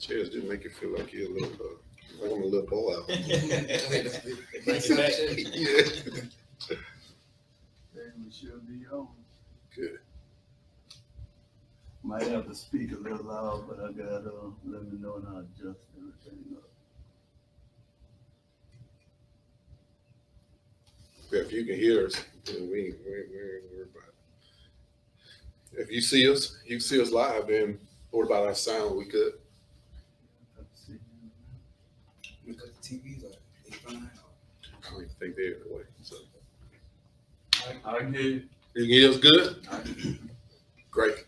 chairs didn't make you feel like you're a little, like I'm a little boy out. Yeah. Then we should be on. Good. Might have to speak a little loud, but I gotta let me know how to adjust everything up. Yeah, if you can hear us, then we ain't worried about it. If you see us, you can see us live, then what about our sound? We could. Let's see. Because the TVs are they fine. I don't even think they're in the way. So. I can hear you. You can hear us good? Great.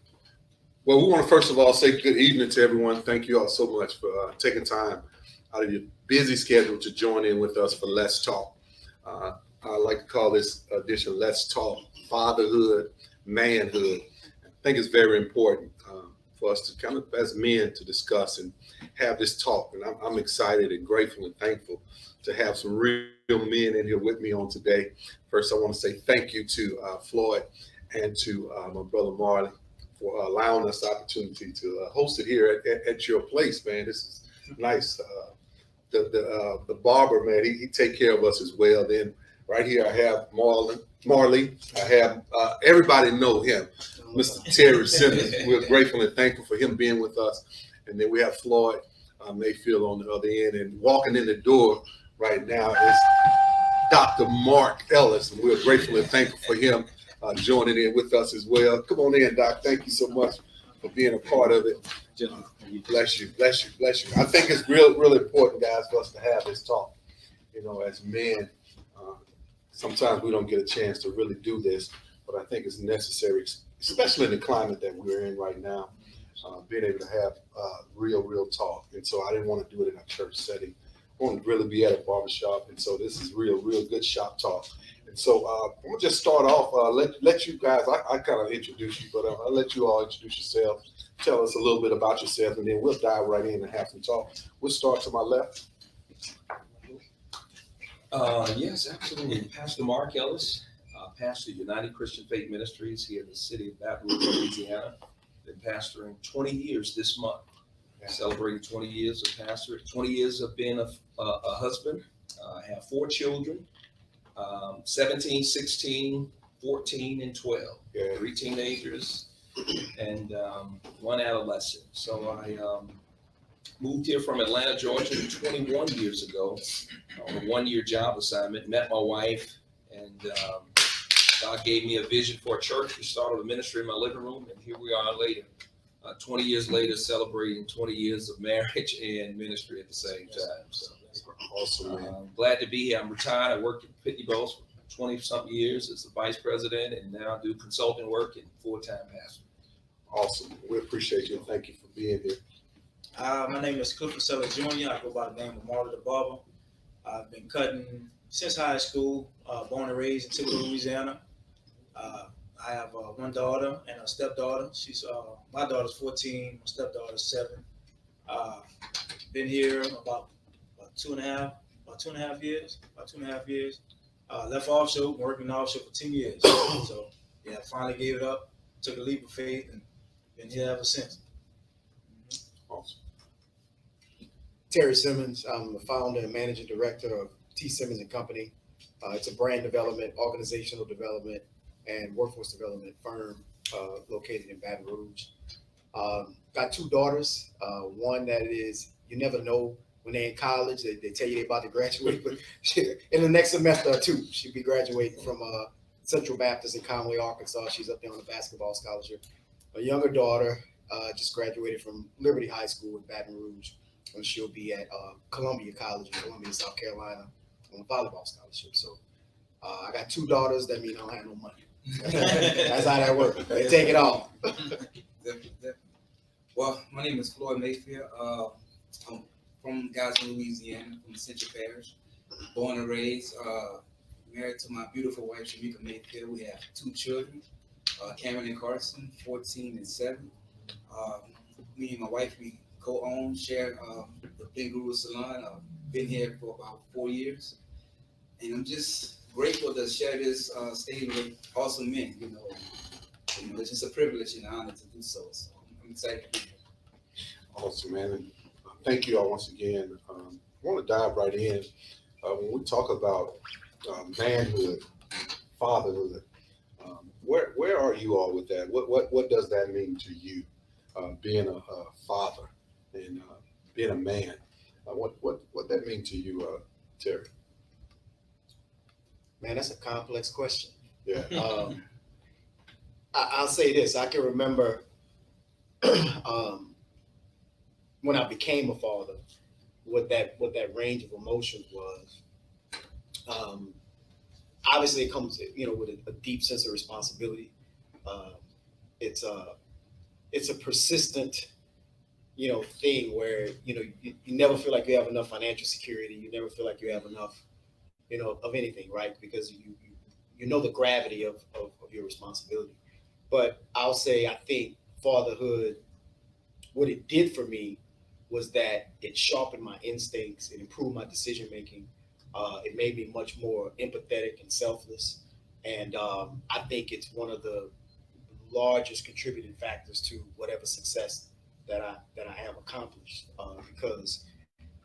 Well, we want to first of all say good evening to everyone. Thank you all so much for taking time out of your busy schedule to join in with us for Let's Talk. I like to call this edition Let's Talk Fatherhood, Manhood. I think it's very important for us to kind of, as men, to discuss and have this talk. And I'm excited and grateful and thankful to have some real men in here with me on today. First, I want to say thank you to Floyd and to my brother Marley for allowing us the opportunity to host it here at your place, man. This is nice. The barber, man, he take care of us as well. Then right here I have Marley. I have everybody know him, Mr. Terry Simmons. We're grateful and thankful for him being with us. And then we have Floyd Mayfield on the other end. And walking in the door right now is Dr. Mark Ellis. And we're grateful and thankful for him joining in with us as well. Come on in, Doc. Thank you so much for being a part of it. Bless you, bless you, bless you. I think it's real important, guys, for us to have this talk. You know, as men, sometimes we don't get a chance to really do this, but I think it's necessary, especially in the climate that we're in right now, being able to have real talk. And so I didn't want to do it in a church setting. I want to really be at a barbershop. And so this is real good shop talk. And so I'm going to just start off, let you guys, I kind of introduce you, but I'll let you all introduce yourselves. Tell us a little bit about yourself, and then we'll dive right in and have some talk. We'll start to my left. Yes, absolutely. Pastor Mark Ellis, pastor of United Christian Faith Ministries here in the city of Baton Rouge, Louisiana. Been pastoring 20 years this month, celebrating 20 years of pastorate, 20 years of being a husband. I have 4 children, 17, 16, 14, and 12. 3 teenagers and 1 adolescent. So I moved here from Atlanta, Georgia 21 years ago on a 1-year job assignment, met my wife, and God gave me a vision for a church. We started a ministry in my living room, and here we are later, 20 years later, celebrating 20 years of marriage and ministry at the same time. So Awesome, man. Glad to be here. I'm retired. I worked at Pitney Bowes for 20-something years as the vice president, and now I do consulting work and full-time pastor. Awesome. We appreciate you. Thank you for being here. My name is Clifford Seller Jr. I go by the name of Marley the Barber. I've been cutting since high school, born and raised in Tippah, Louisiana. I have 1 daughter and a stepdaughter. She's my daughter's 14, my stepdaughter's 7. Been here about 2.5 years. Left offshore, working offshore for 10 years. So yeah, finally gave it up, took a leap of faith, and been here ever since. Awesome. Terry Simmons. I'm the founder and managing director of T. Simmons and Company. It's a brand development, organizational development, and workforce development firm located in Baton Rouge. Got 2 daughters. One that is, you never know when they're in college, they tell you they're about to graduate, but in the next semester or 2, she'll be graduating from Central Baptist in Conway, Arkansas. She's up there on a basketball scholarship. A younger daughter just graduated from Liberty High School in Baton Rouge, and she'll be at Columbia College in Columbia, South Carolina on a volleyball scholarship. So I got 2 daughters. That means I don't have no money. That's how that works. They take it all. Well, my name is Floyd Mayfield. I'm from Gadsden, Louisiana, from Central Parish. Born and raised, married to my beautiful wife, Shamika Mayfield. We have 2 children, Cameron and Carson, 14 and 7. Me and my wife, we co-own, share the Ben Guru Salon. I've been here for about 4 years. And I'm just grateful to share this stage with awesome men. You know, it's just a privilege and an honor to do so. So I'm excited to be here. Awesome, man. And thank you all once again. I want to dive right in. When we talk about manhood, fatherhood, where are you all with that? What does that mean to you, being a father and being a man? What that mean to you, Terry? Man, that's a complex question. Yeah. I'll say this. I can remember when I became a father, what that range of emotions was. Obviously, it comes, with a deep sense of responsibility. It's a persistent, thing where you never feel like you have enough financial security. You never feel like you have enough, of anything, right? Because you know the gravity of your responsibility. But I'll say, I think fatherhood, what it did for me was that it sharpened my instincts, it improved my decision making, it made me much more empathetic and selfless. And I think it's one of the largest contributing factors to whatever success that I have accomplished, because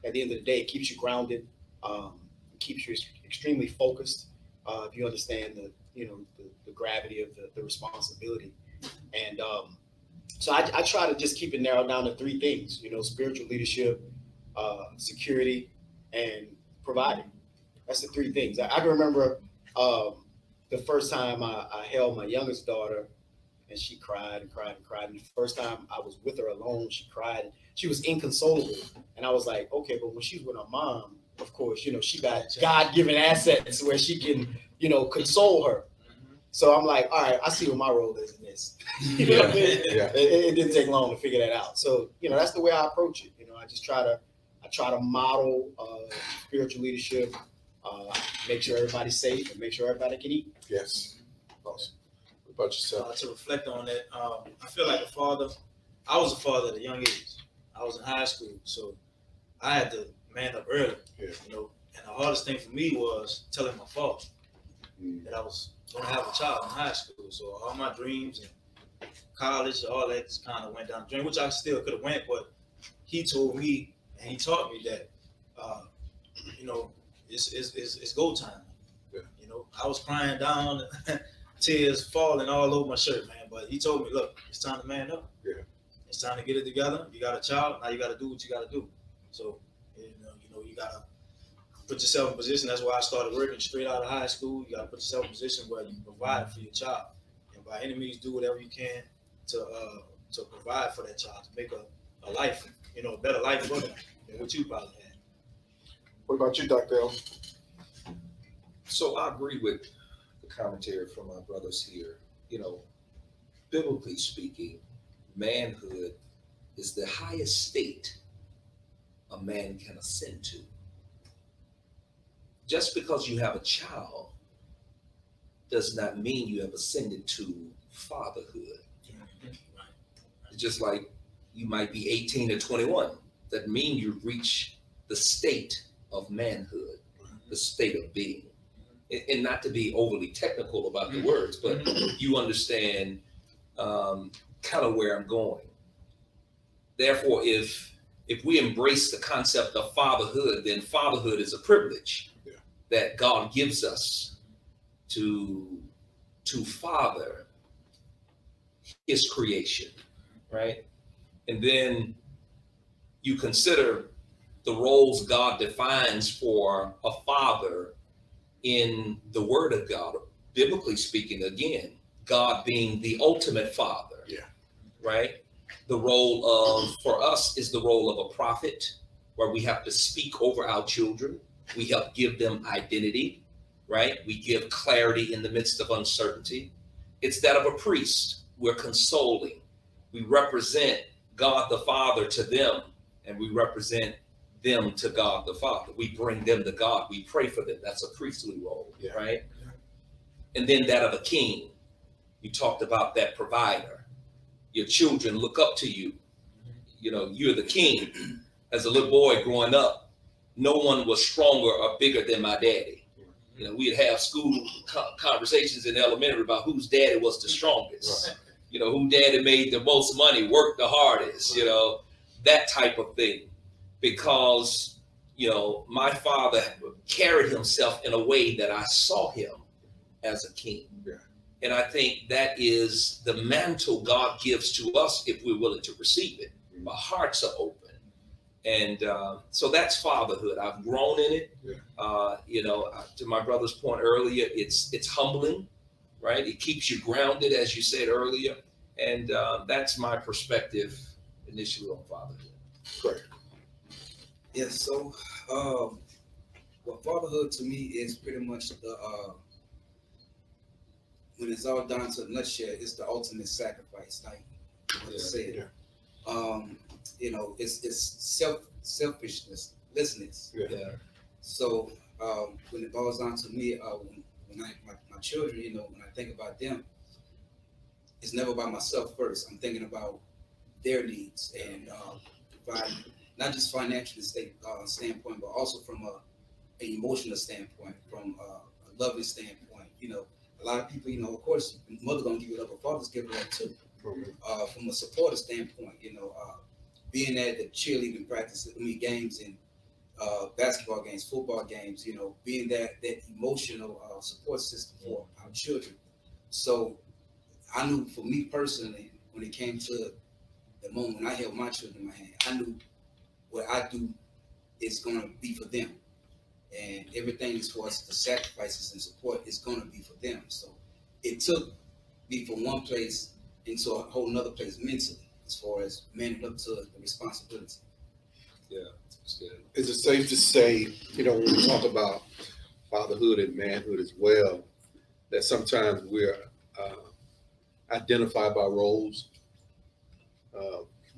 at the end of the day, it keeps you grounded, it keeps you extremely focused. If you understand the gravity of the responsibility. And so I try to just keep it narrowed down to three things, spiritual leadership, security, and providing. That's the three things. I can remember the first time I held my youngest daughter, and she cried and cried and cried. And the first time I was with her alone, she cried. She was inconsolable. And I was like, okay, but when she's with her mom, of course, she got God-given assets where she can, console her. So I'm like, all right, I see what my role is in this. You know what I mean? Yeah. It didn't take long to figure that out. So, that's the way I approach it. I just try to model spiritual leadership, make sure everybody's safe and make sure everybody can eat. Yes. Awesome. What about yourself? To reflect on that, I feel like I was a father at a young age. I was in high school, so I had to man up early, Yeah. and the hardest thing for me was telling my father that I was going to have a child in high school. So all my dreams and college, all that just kind of went down the drain, which I still could have went, but he told me and he taught me that, it's go time. Yeah. I was crying down, tears falling all over my shirt, man. But he told me, look, it's time to man up. Yeah. It's time to get it together. You got a child, now you got to do what you got to do. So, you got to put yourself in position. That's why I started working straight out of high school. You got to put yourself in position where you provide for your child. And by any means, do whatever you can to provide for that child, to make a life, a better life for them than what you probably had. What about you, Dr. L? So I agree with the commentary from my brothers here. Biblically speaking, manhood is the highest state a man can ascend to. Just because you have a child does not mean you have ascended to fatherhood. It's just like you might be 18 or 21. That means you've reached the state of manhood, the state of being. And not to be overly technical about the words, but you understand kind of where I'm going. Therefore, if we embrace the concept of fatherhood, then fatherhood is a privilege that God gives us to father his creation, right? And then you consider the roles God defines for a father in the Word of God, biblically speaking, again, God being the ultimate father, right? The role for us is the role of a prophet, where we have to speak over our children. We help give them identity, right? We give clarity in the midst of uncertainty. It's that of a priest. We're consoling. We represent God the Father to them, and we represent them to God the Father. We bring them to God. We pray for them. That's a priestly role, right? And then that of a king. You talked about that provider. Your children look up to you. You're the king. As a little boy growing up, no one was stronger or bigger than my daddy. We'd have school conversations in elementary about whose daddy was the strongest. Who daddy made the most money, worked the hardest, that type of thing. because, my father carried himself in a way that I saw him as a king. Yeah. And I think that is the mantle God gives to us if we're willing to receive it. Our hearts are open. And so that's fatherhood. I've grown in it. Yeah. To my brother's point earlier, it's humbling, right? It keeps you grounded, as you said earlier. And that's my perspective initially on fatherhood. Great. Yes. So, well, fatherhood to me is pretty much when it's all down to the nutshell, it's the ultimate sacrifice, like what it said. Yeah. It's selfishness, listeners. Yeah. So when it boils down to me, when my children, when I think about them, it's never about myself first. I'm thinking about their needs and providing, not just financial standpoint, but also from an emotional standpoint, from a loving standpoint. A lot of people, of course, mother gonna give it up, but fathers give it up too. From a supporter standpoint, being at the cheerleading practice, games and basketball games, football games, being that emotional support system for our children. So I knew for me personally, when it came to the moment when I held my children in my hand, I knew what I do is going to be for them. And everything as far as the sacrifices and support is going to be for them. So it took me from one place into a whole nother place mentally, as far as manning up to the responsibility. Yeah, that's good. Is it safe to say, when we talk about fatherhood and manhood as well, that sometimes we're identified by roles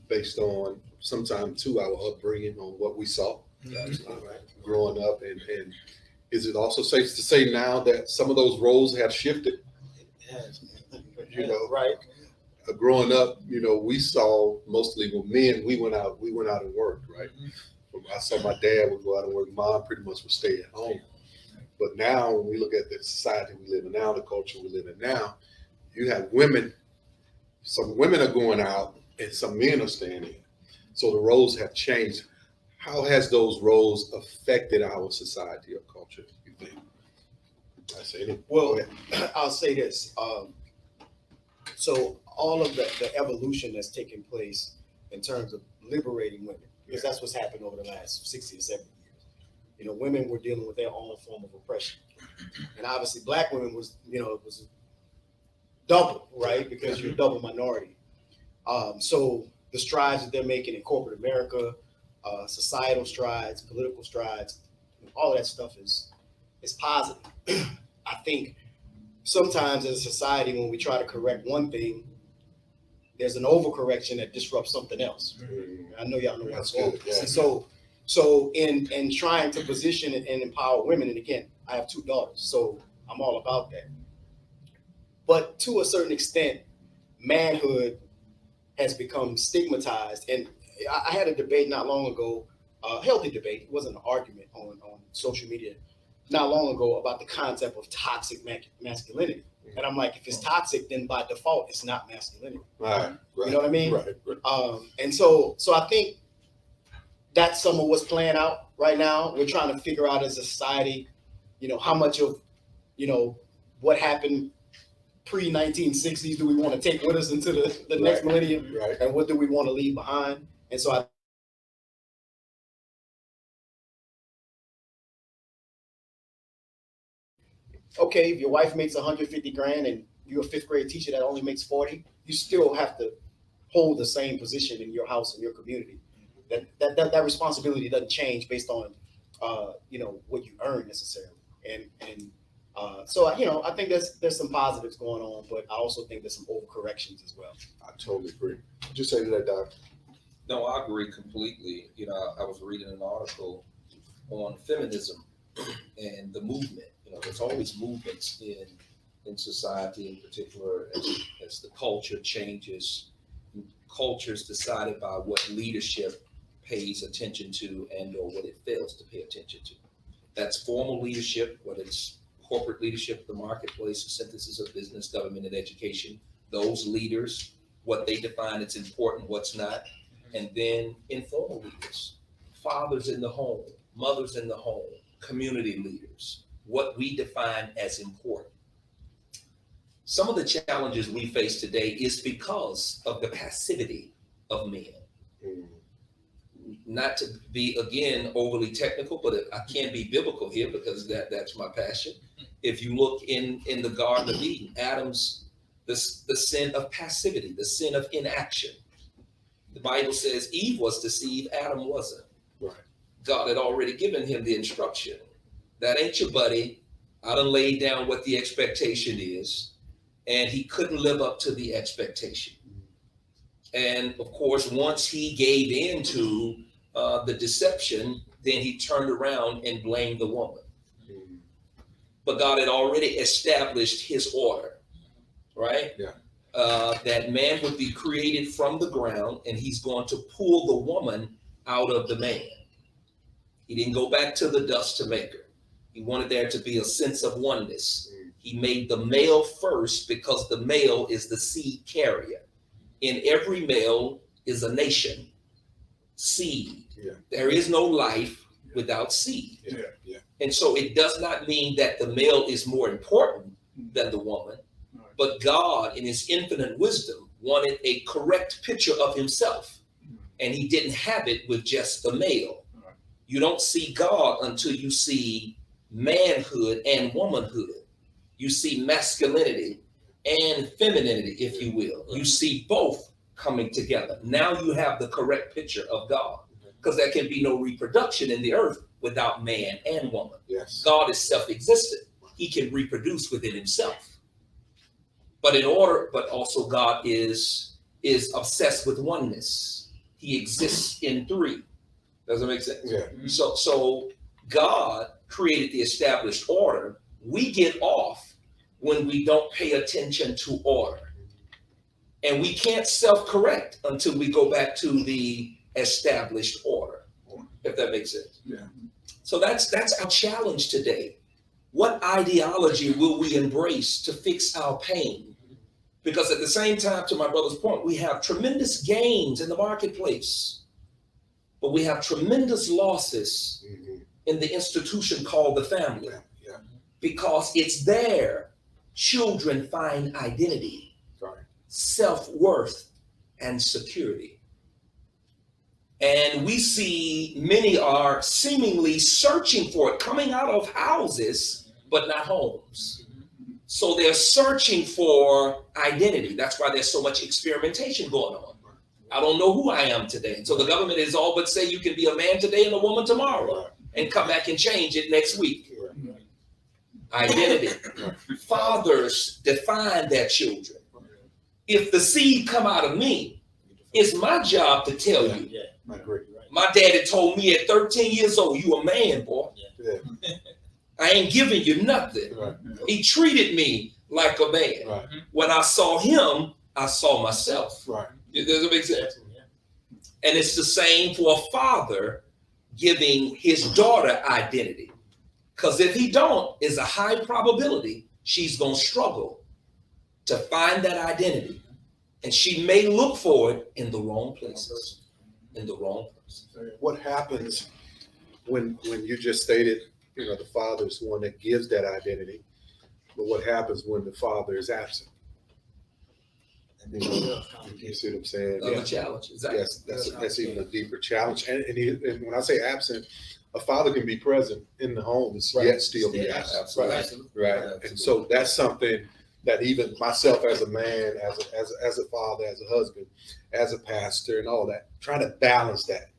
based on sometimes too our upbringing on what we saw growing up, and is it also safe to say now that some of those roles have shifted? Yes. Right. Growing up, we saw mostly when men we went out and worked, right? I saw my dad would go out and work. Mom pretty much would stay at home. But now, when we look at the society we live in now, the culture we live in now, you have women. Some women are going out, and some men are staying in. So the roles have changed. How has those roles affected our society or culture, you think? I say it. Well, I'll say this. So all of the evolution that's taken place in terms of liberating women, because that's what's happened over the last 60 or 70 years. Women were dealing with their own form of oppression. And obviously black women was double, right? Because you're a double minority. So the strides that they're making in corporate America, societal strides, political strides, all of that stuff is positive. I think sometimes as a society, when we try to correct one thing, there's an overcorrection that disrupts something else. I know y'all know what's going on. Yeah. So in trying to position and empower women, and again, I have 2 daughters, so I'm all about that. But to a certain extent, manhood has become stigmatized. And I had a debate not long ago, a healthy debate, it wasn't an argument on social media, not long ago about the concept of toxic masculinity. And I'm like, if it's toxic, then by default, it's not masculinity. Right. You know what I mean? Right. And so I think that's some of what's playing out right now. We're trying to figure out as a society, how much of, what happened pre-1960s do we want to take with us into the next millennium, Right. and what do we want to leave behind? And so okay, if your wife makes 150 grand and you're a 5th grade teacher that only makes 40, you still have to hold the same position in your house and your community. That responsibility doesn't change based on what you earn necessarily. And so I think there's some positives going on, but I also think there's some overcorrections as well. I totally agree. Would you say to that, Doc? No, I agree completely. I was reading an article on feminism and the movement. There's always movements in society, in particular, as the culture changes. Culture is decided by what leadership pays attention to and or what it fails to pay attention to. That's formal leadership, whether it's corporate leadership, the marketplace, the synthesis of business, government, and education. Those leaders, what they define as important, what's not. And then informal leaders, fathers in the home, mothers in the home, community leaders, what we define as important. Some of the challenges we face today is because of the passivity of men. Not to be, again, overly technical, but I can be biblical here because that's my passion. If you look in the Garden of Eden, Adam's, the sin of passivity, the sin of inaction. The Bible says Eve was deceived, Adam wasn't. Right. God had already given him the instruction. That ain't your buddy. I done laid down what the expectation is. And he couldn't live up to the expectation. And of course, once he gave in to the deception, then he turned around and blamed the woman. But God had already established his order, right? Yeah. That man would be created from the ground, and he's going to pull the woman out of the man. He didn't go back to the dust to make her. He wanted there to be a sense of oneness. He made the male first because the male is the seed carrier. In every male is a nation, seed. Yeah. There is no life without seed. Yeah. Yeah. And so it does not mean that the male is more important than the woman, but God in his infinite wisdom wanted a correct picture of himself. And he didn't have it with just the male. You don't see God until you see manhood and womanhood. You see masculinity and femininity, if you will. You see both coming together. Now you have the correct picture of God, because there can be no reproduction in the earth without man and woman. Yes. God is self-existent. He can reproduce within himself. But also God is obsessed with oneness. He exists in three. Does that make sense? Yeah. So God created the established order. We get off when we don't pay attention to order. And we can't self-correct until we go back to the established order, if that makes sense. Yeah. So that's our challenge today. What ideology will we embrace to fix our pain? Because at the same time, to my brother's point, we have tremendous gains in the marketplace, but we have tremendous losses in the institution called the family. Yeah. Because it's there children find identity, Sorry. self-worth, and security. And we see many are seemingly searching for it, coming out of houses, but not homes. So they're searching for identity. That's why there's so much experimentation going on. I don't know who I am today. So the government is all but say you can be a man today and a woman tomorrow and come back and change it next week. Identity. Fathers define their children. If the seed come out of me, it's my job to tell you. I agree. My daddy told me at 13 years old, you a man, boy. Yeah. I ain't giving you nothing. Right. He treated me like a man. Right. When I saw him, I saw myself. Right. Does it make sense? And it's the same for a father giving his daughter identity. Because if he don't, it's a high probability she's going to struggle to find that identity. And she may look for it in the wrong places. In the wrong place. What happens when you just stated, the father is the one that gives that identity, but what happens when the father is absent? You see what I'm saying? Another challenge. Exactly. Yes, that's even a deeper challenge. And when I say absent, a father can be present in the home and yet still be absent. Absolutely. Right. And so that's something that even myself as a man, as a father, as a husband, as a pastor, and all that, trying to balance that,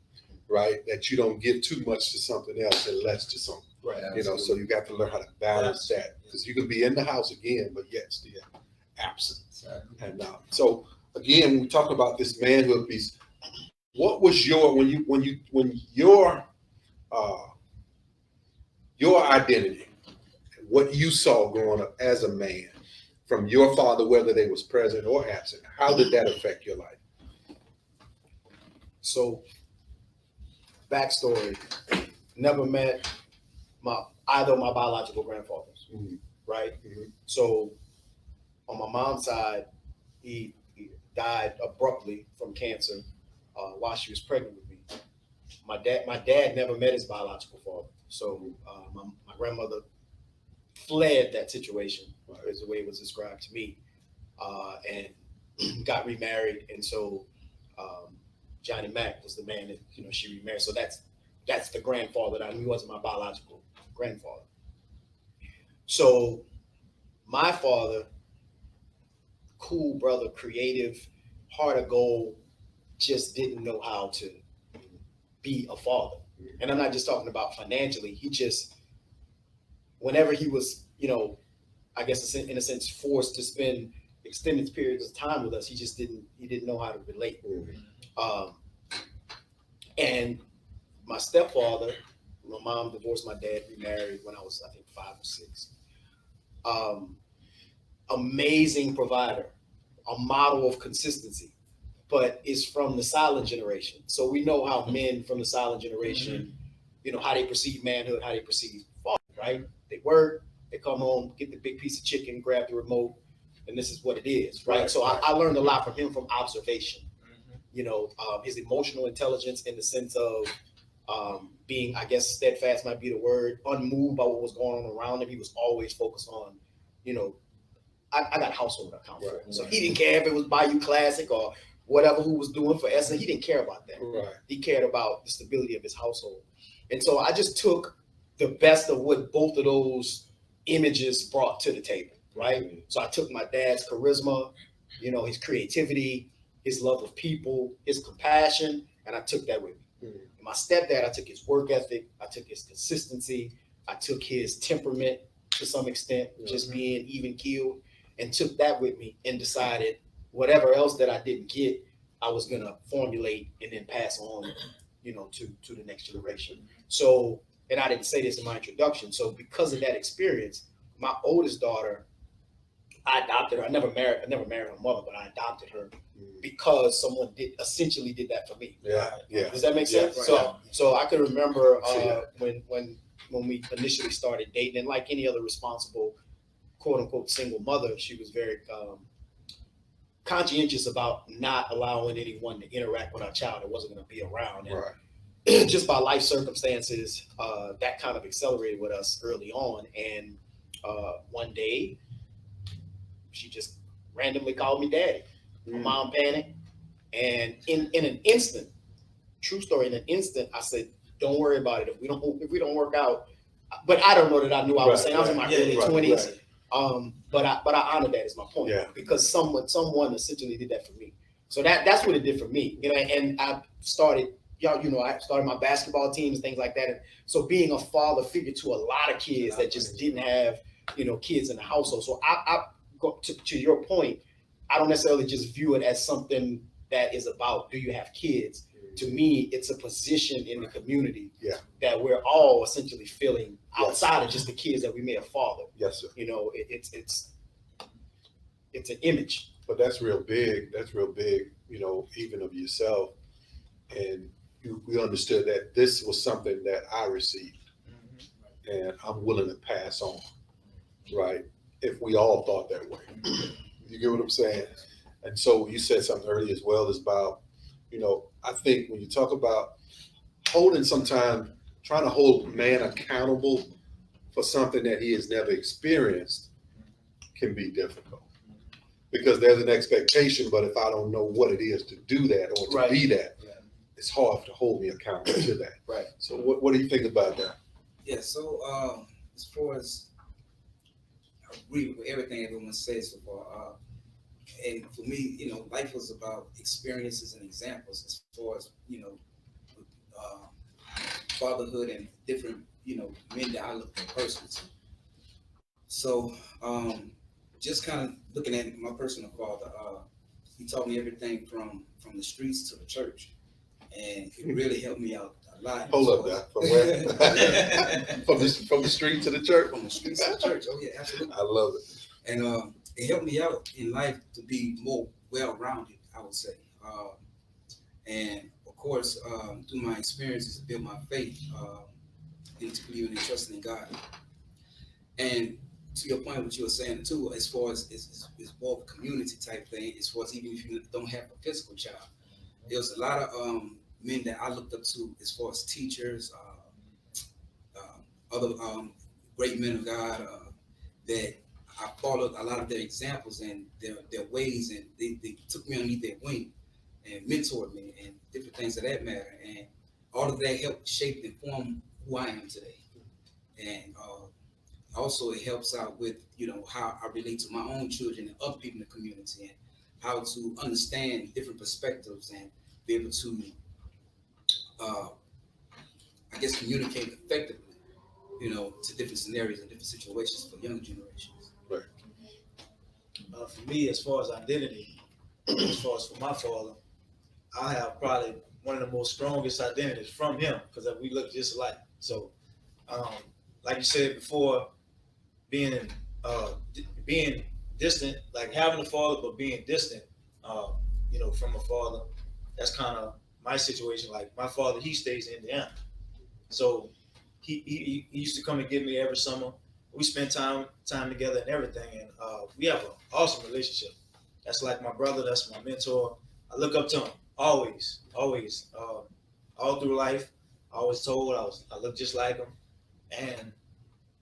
right? That you don't give too much to something else and less to something. Right. So you got to learn how to balance that, because you can be in the house again, but yet still absent. Exactly. And so again, when we talk about this manhood piece, what was your identity, what you saw growing up as a man from your father, whether they was present or absent, how did that affect your life? So, backstory: never met either of my biological grandfathers, right? So, on my mom's side, he died abruptly from cancer while she was pregnant with me, my dad never met his biological father. So my grandmother fled that situation, is the way it was described to me, and got remarried. And so Johnny Mack was the man that, you know, she remarried. So that's the grandfather that I knew. He wasn't my biological grandfather. So my father, cool brother, creative, heart of gold, just didn't know how to be a father. And I'm not just talking about financially. He just, whenever he was, you know, I guess in a sense forced to spend extended periods of time with us, he didn't know how to relate. And my stepfather, my mom divorced my dad, remarried when I was, I think, 5 or 6. Amazing provider, a model of consistency, but is from the silent generation. So we know how men from the silent generation, you know, how they perceive manhood, how they perceive father, right? They work, they come home, get the big piece of chicken, grab the remote, and this is what it is, right? So I learned a lot from him from observation. You know, his emotional intelligence in the sense of being, I guess, steadfast might be the word, unmoved by what was going on around him. He was always focused on, you know, I got household account for him. So he didn't care if it was Bayou Classic or whatever who was doing for Essence. He didn't care about that. He cared about the stability of his household. And so I just took the best of what both of those images brought to the table, right? So I took my dad's charisma, you know, his creativity, his love of people, his compassion, and I took that with me. And my stepdad, I took his work ethic, I took his consistency, I took his temperament to some extent, just being even keeled, and took that with me and decided whatever else that I didn't get, I was gonna formulate and then pass on, you know, to the next generation. So, and I didn't say this in my introduction. So because of that experience, my oldest daughter, I adopted her. I never married her mother, but I adopted her because someone essentially did that for me. Does that make sense? So I can remember when we initially started dating, and like any other responsible, quote unquote, single mother, she was very conscientious about not allowing anyone to interact with our child that wasn't going to be around. And just by life circumstances, that kind of accelerated with us early on. And one day, she just randomly called me daddy. My mom panicked. And in an instant, true story, in an instant, I said, don't worry about it. If we don't work out, but I don't know that I knew I was saying. I was in my early 20s. But I honor that, is my point. Because someone essentially did that for me. So that's what it did for me. You know, and I started, I started my basketball teams, things like that. And so being a father figure to a lot of kids that just didn't have, you know, kids in the household. So I go to your point, I don't necessarily just view it as something that is about, do you have kids? To me, it's a position in the community that we're all essentially filling outside of just the kids that we may have fathered. Yes, sir. You know, it's an image. But that's real big. That's real big, you know, even of yourself. And we understood that this was something that I received and I'm willing to pass on, right? If we all thought that way. You get what I'm saying? And so you said something earlier as well, is about, you know, I think when you talk about trying to hold man accountable for something that he has never experienced can be difficult. Because there's an expectation, but if I don't know what it is to do that or to be that, it's hard to hold me accountable to that. Right. So what do you think about that? Yeah, so as far as I agree with everything everyone says so far, and for me, you know, life was about experiences and examples as far as, you know, fatherhood and different, you know, men that I look at personally. So just kind of looking at my personal father, he taught me everything from the streets to the church, and it really helped me out a lot. Hold up now. From where? from the street to the church? From the streets to the church. Oh yeah, absolutely. I love it. And it helped me out in life to be more well-rounded, I would say. And of course, through my experiences, to build my faith into believing and trusting in God. And to your point, what you were saying too, as far as it's more of a community type thing, as far as even if you don't have a physical child, there's a lot of men that I looked up to as far as teachers, other great men of God that I followed a lot of their examples and their ways, and they took me underneath their wing and mentored me and different things of that matter. And all of that helped shape and form who I am today. And also it helps out with, how I relate to my own children and other people in the community, and how to understand different perspectives and be able to, communicate effectively, to different scenarios and different situations for younger generations. Right. For me, as far as identity, as far as for my father, I have probably one of the most strongest identities from him because we look just alike. So, like you said before, being distant, like having a father but being distant, from a father, that's kind of my situation. Like my father, he stays in Indiana, so he used to come and get me every summer. We spend time together and everything, and we have an awesome relationship. That's like my brother. That's my mentor. I look up to him always, all through life. I always told I look just like him, and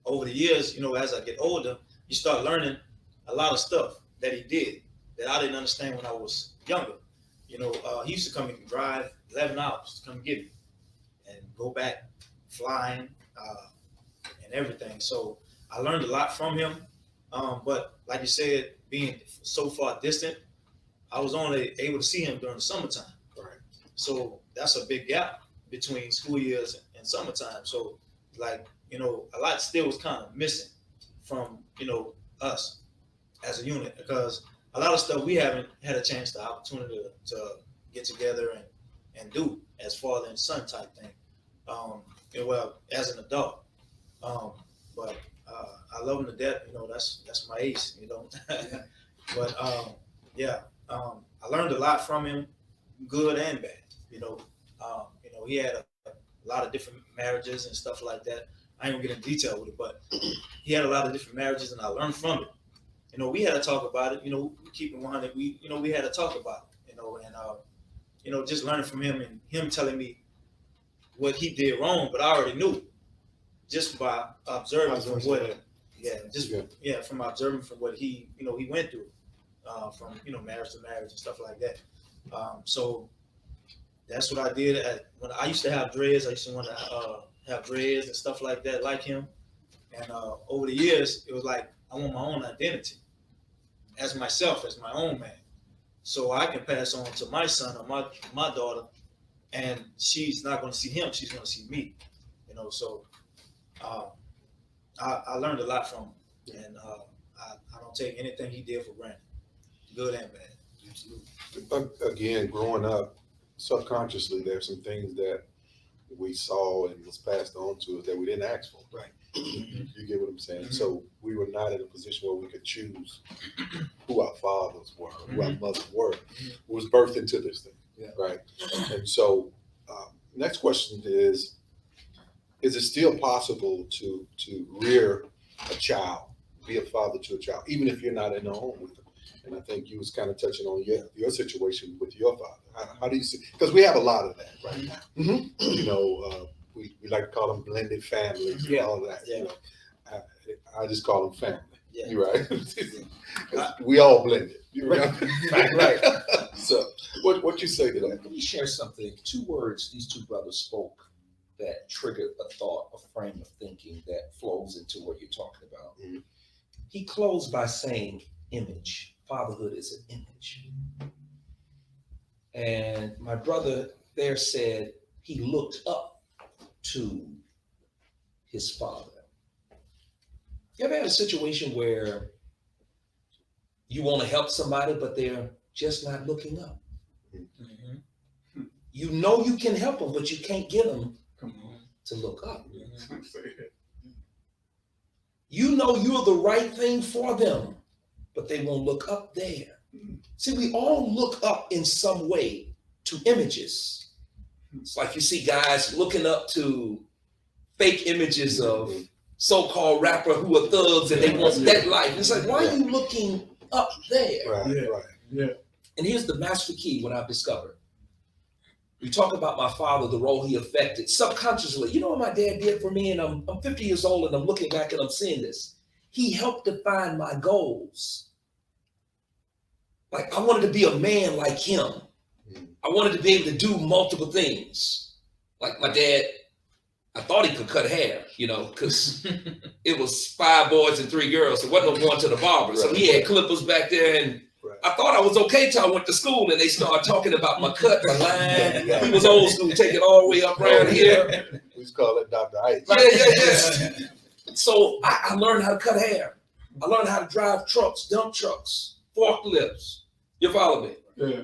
over the years, as I get older, you start learning a lot of stuff that he did that I didn't understand when I was younger. He used to come and drive 11 hours to come get me and go back flying and everything. So I learned a lot from him. But like you said, being so far distant, I was only able to see him during the summertime. Right. So that's a big gap between school years and summertime. So a lot still was kind of missing from, us as a unit, because a lot of stuff we haven't had a chance, the opportunity to get together and do as father and son type thing. As an adult. But I love him to death, that's my ace, But I learned a lot from him, good and bad. He had a lot of different marriages and stuff like that. I ain't gonna get in detail with it, but he had a lot of different marriages, and I learned from it. We had to talk about it. We keep it 100. We had to talk about it. And just learning from him and him telling me what he did wrong, but I already knew just by observing from observing from what he went through, from marriage to marriage and stuff like that. So that's what I did. When I used to have dreads, I used to want to have dreads and stuff like that, like him. And over the years, it was like I want my own identity as myself, as my own man, so I can pass on to my son or my daughter, and she's not going to see him; she's going to see me. So I learned a lot from him, and I don't take anything he did for granted, good and bad. Absolutely. Again, growing up, subconsciously, there's some things that we saw and was passed on to us that we didn't ask for. Right. You get what I'm saying? Mm-hmm. So we were not in a position where we could choose who our fathers were, who our mothers were. It was birthed into this thing, right? And so, next question is it still possible to rear a child, be a father to a child, even if you're not in the home with them? And I think you was kind of touching on your situation with your father. How do you see? Because we have a lot of that right now. Mm-hmm. We like to call them blended families and all that. Yeah. I just call them family. Yeah. You're right. We all blended. You're right. Right. So, what you say to that? Let me share something. 2 words these 2 brothers spoke that triggered a thought, a frame of thinking that flows into what you're talking about. Mm-hmm. He closed by saying image. Fatherhood is an image. And my brother there said he looked up to his father. You ever had a situation where you want to help somebody, but they're just not looking up? Mm-hmm. You know you can help them, but you can't get them to look up. You know you're the right thing for them, but they won't look up there. See, we all look up in some way to images. It's like you see guys looking up to fake images of so-called rapper who are thugs and they want that life. It's like, why are you looking up there? Right. Yeah. And here's the master key, what I've discovered. You talk about my father, the role he affected subconsciously. You know what my dad did for me? And I'm 50 years old and I'm looking back and I'm seeing this. He helped define my goals. Like I wanted to be a man like him. I wanted to be able to do multiple things. Like my dad, I thought he could cut hair, because it was 5 boys and 3 girls. So wasn't no going to the barber. So he had clippers back there, and I thought I was okay till I went to school and they started talking about my cut, my line. He was old school, take it all the way up around here. We used to call it Dr. Ice. Yeah. So I learned how to cut hair. I learned how to drive trucks, dump trucks, forklifts. You follow me? Yeah.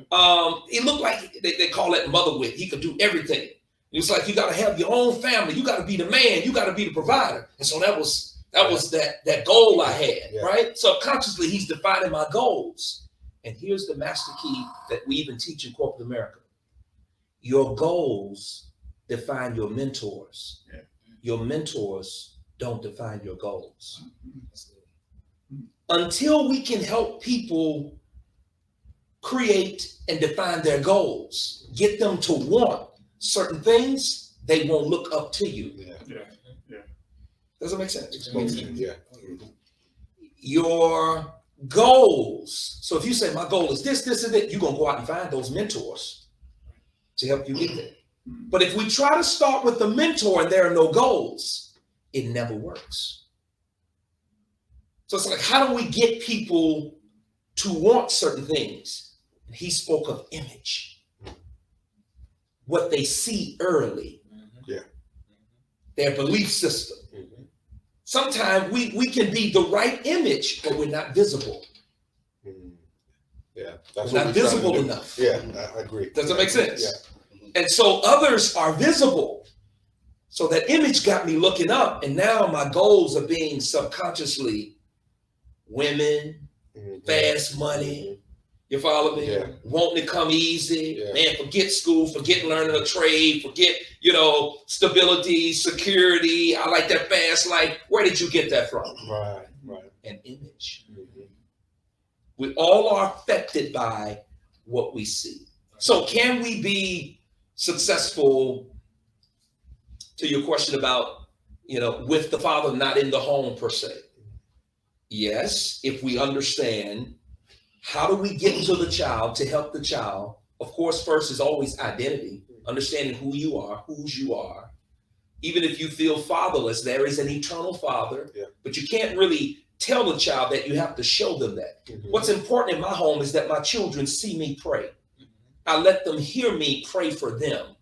He looked like they call that mother wit. He could do everything. It's like you got to have your own family. You got to be the man. You got to be the provider. And so that was that goal I had, right? Subconsciously, he's defining my goals. And here's the master key that we even teach in corporate America. Your goals define your mentors. Yeah. Your mentors don't define your goals. Until we can help people create and define their goals, get them to want certain things, they won't look up to you. Yeah. Does that make sense? Yeah. Your goals. So if you say my goal is this, and that, you're gonna go out and find those mentors to help you get there. But if we try to start with the mentor and there are no goals, it never works. So it's like, how do we get people to want certain things? And he spoke of image. What they see early. Yeah. Their belief system. Sometimes we can be the right image, but we're not visible. Yeah. That's We're not visible do. enough. Yeah, I agree. Does that make sense? Yeah. And so others are visible. So that image got me looking up, and now my goals are being subconsciously women, fast money. You follow me? Yeah. Wanting to come easy. Yeah. Man, forget school, forget learning a trade, forget, stability, security. I like that fast life. Where did you get that from? Right. An image. We all are affected by what we see. So can we be successful, to your question about, with the father not in the home per se? Yes, if we understand how do we get to the child to help the child. Of course, first is always identity, understanding who you are, whose you are. Even if you feel fatherless, there is an eternal father, but you can't really tell the child that. You have to show them that. What's important in my home is that my children see me pray. I let them hear me pray for them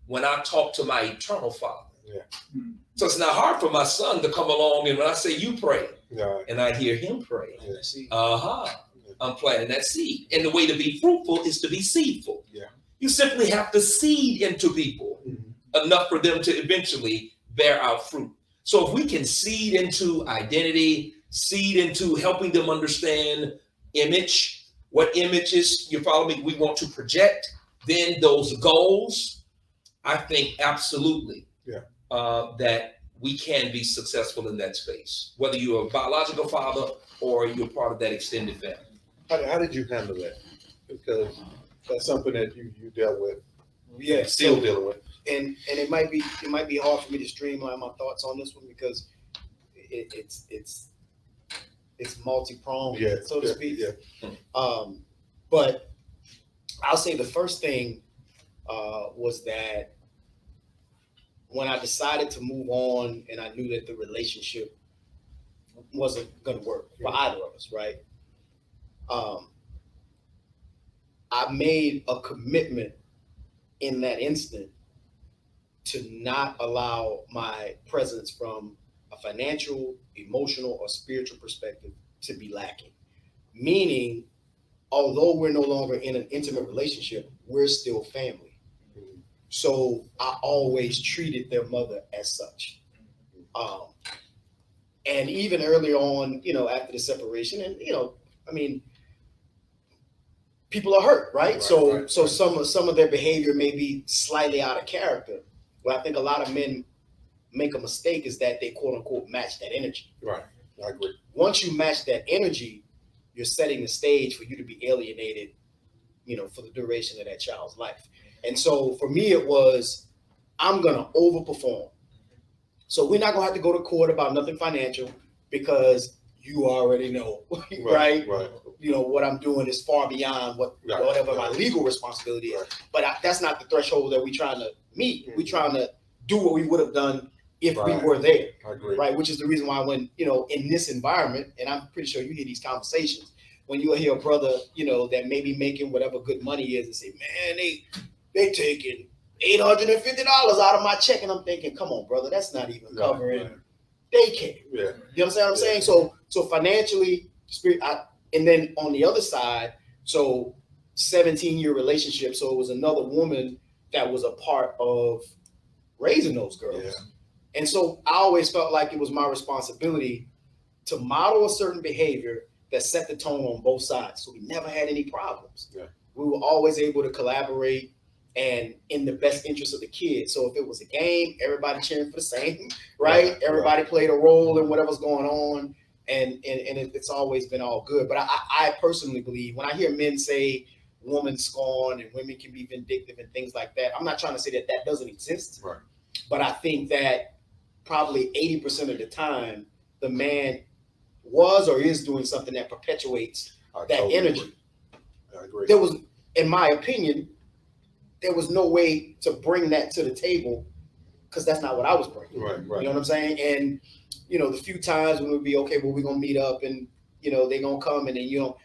when I talk to my eternal father. So it's not hard for my son to come along and when I say you pray and I hear him pray, I'm planting that seed. And the way to be fruitful is to be seedful. You simply have to seed into people enough for them to eventually bear out fruit. So if we can seed into identity, seed into helping them understand image, what images, you follow me, we want to project, then those goals, I think absolutely that we can be successful in that space, whether you're a biological father or you're part of that extended family. How did you handle that? Because that's something that you dealt with. Yeah, Still dealing with. And it might be hard for me to streamline my thoughts on this one because it's multi-pronged, so to speak. But I'll say the first thing was that when I decided to move on and I knew that the relationship wasn't going to work for either of us, right? I made a commitment in that instant to not allow my presence from a financial, emotional, or spiritual perspective to be lacking. Meaning, although we're no longer in an intimate relationship, we're still family. So I always treated their mother as such. And even earlier on, after the separation, and people are hurt, right? So some of their behavior may be slightly out of character. What I think a lot of men make a mistake is that they quote unquote match that energy. Right, I agree. Once you match that energy, you're setting the stage for you to be alienated, for the duration of that child's life. And so for me, it was, I'm going to overperform. So we're not going to have to go to court about nothing financial because you already know, right? Right. You know, what I'm doing is far beyond whatever my legal responsibility is. But that's not the threshold that we're trying to meet. We're trying to do what we would have done if we were there. I agree. Right, which is the reason why when, you know, in this environment, and I'm pretty sure you hear these conversations, when you hear a brother, you know, that may be making whatever good money is and say, man, they taking $850 out of my check, and I'm thinking, come on, brother, that's not even covering daycare. Yeah. You understand what I'm saying? So financially, and then on the other side, so 17-year relationship, so it was another woman that was a part of raising those girls. Yeah. And so I always felt like it was my responsibility to model a certain behavior that set the tone on both sides. So we never had any problems. Yeah. We were always able to collaborate and in the best interest of the kids. So if it was a game, everybody cheering for the same, right? Everybody played a role in whatever's going on. And it's always been all good. But I personally believe when I hear men say woman scorn and women can be vindictive and things like that, I'm not trying to say that doesn't exist. Right. But I think that probably 80% of the time, the man was or is doing something that perpetuates that energy. I agree. There was, in my opinion, there was no way to bring that to the table because that's not what I was bringing. Right. You know what I'm saying? And, you know, the few times when it would be, okay, well, we're going to meet up and, you know, they're going to come and then, you know,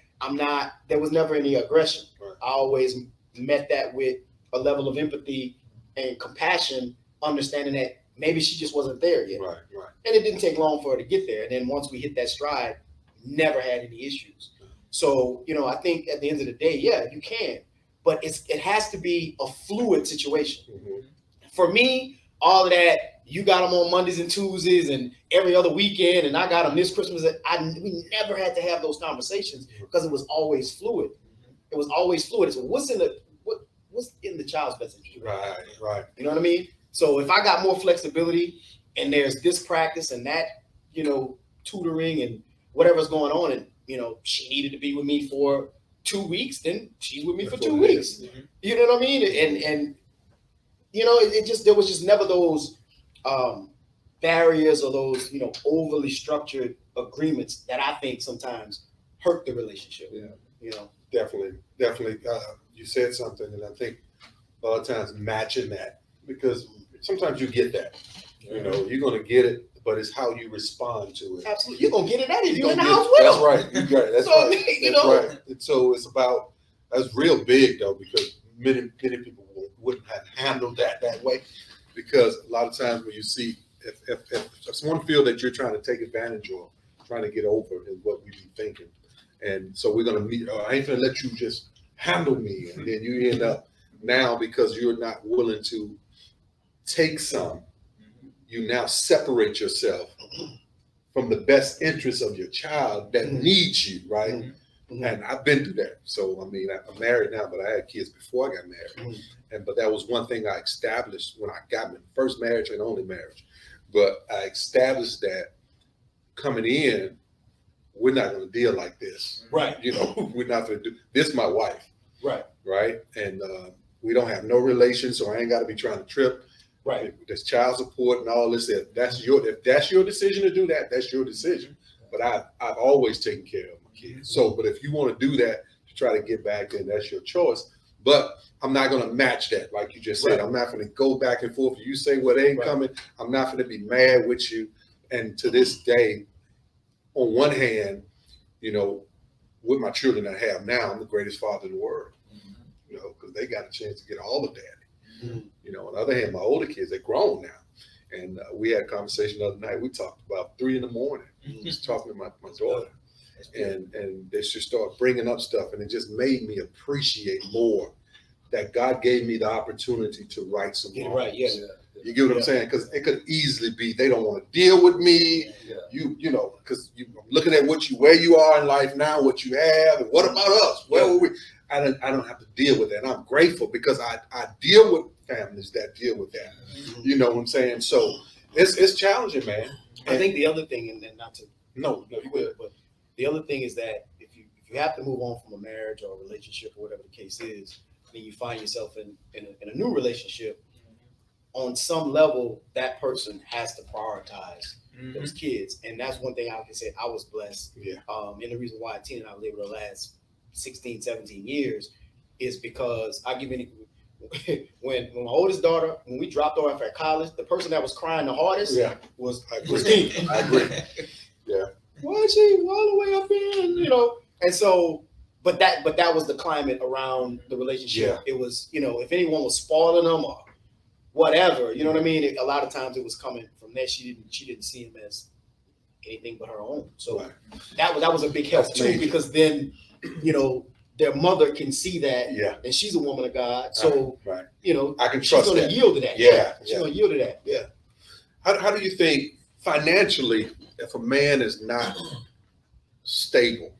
there was never any aggression. Right. I always met that with a level of empathy and compassion, understanding that maybe she just wasn't there yet. Right. And it didn't take long for her to get there. And then once we hit that stride, never had any issues. So, you know, I think at the end of the day, yeah, you can. But it has to be a fluid situation. Mm-hmm. For me, all of that, you got them on Mondays and Tuesdays and every other weekend, and I got them this Christmas. We never had to have those conversations because it was always fluid. It was always fluid. So what's in the child's best interest? Right. You know what I mean? So if I got more flexibility and there's this practice and that, you know, tutoring and whatever's going on, and, you know, she needed to be with me for 2 weeks, then she's with me for 2 weeks. Mm-hmm. You know what I mean? And you know, there was just never those barriers or those, you know, overly structured agreements that I think sometimes hurt the relationship. Yeah. You know, Definitely. You said something, and I think a lot of times matching that, because sometimes you get that. You know, you're going to get it, but it's how you respond to it. absolutely, you're gonna get it at it if you're in the house with them. That's right. You're right. That's So, right. you That's know. right. And so it's about, that's real big though, because many people wouldn't have handled that way, because a lot of times when you see if someone feel that you're trying to take advantage or trying to get over is what we be thinking. And so we're gonna meet, I ain't gonna let you just handle me, and then you end up now, because you're not willing to take some, you now separate yourself from the best interest of your child that needs you, right? Mm-hmm. And I've been through that. So, I mean, I'm married now, but I had kids before I got married. But that was one thing I established when I got my first marriage and only marriage. But I established that coming in, we're not going to deal like this. Right. You know, we're not going to do this. Is my wife. Right. Right. And we don't have no relation, so I ain't got to be trying to trip. Right. There's child support and all this. If that's your decision to do that, that's your decision. But I've always taken care of my kids. So, but if you want to do that to try to get back, then that's your choice. But I'm not going to match that, like you just said. Right. I'm not going to go back and forth. You say what ain't coming. I'm not going to be mad with you. And to this day, on one hand, you know, with my children I have now, I'm the greatest father in the world. You know, because they got a chance to get all of daddy. You know, on the other hand, my older kids, they're grown now. And we had a conversation the other night. We talked about 3 a.m. Just talking to my daughter. And they just started bringing up stuff. And it just made me appreciate more that God gave me the opportunity to right some wrongs. Right, yeah. You get what I'm saying? Because it could easily be they don't want to deal with me. You know, because I'm looking at where you are in life now, what you have, and what about us? Where were we? I don't have to deal with that. And I'm grateful because I deal with families that deal with that. You know what I'm saying? So it's challenging, man. I think the other thing, and not to no, you good. But the other thing is that if you have to move on from a marriage or a relationship or whatever the case is, and you find yourself in a new relationship, on some level, that person has to prioritize those kids. And that's one thing I can say I was blessed. Yeah. And the reason why Tina and I lived the last 16, 17 years is because I give any, when my oldest daughter, when we dropped her off at college, the person that was crying the hardest was Tina. I agree. Yeah. Why is she all the way up in, you know? And so, but that was the climate around the relationship. Yeah. It was, you know, if anyone was spoiling them or whatever, you know what I mean? A lot of times it was coming from there. She didn't see him as anything but her own. So that was a big help That's too, major. because then, you know, their mother can see that, Yeah. and she's a woman of God. So, Right. you know, I can she's trust going that. to yield to that. Yeah. She's going to yield to that. Yeah. How do you think financially, if a man is not stable,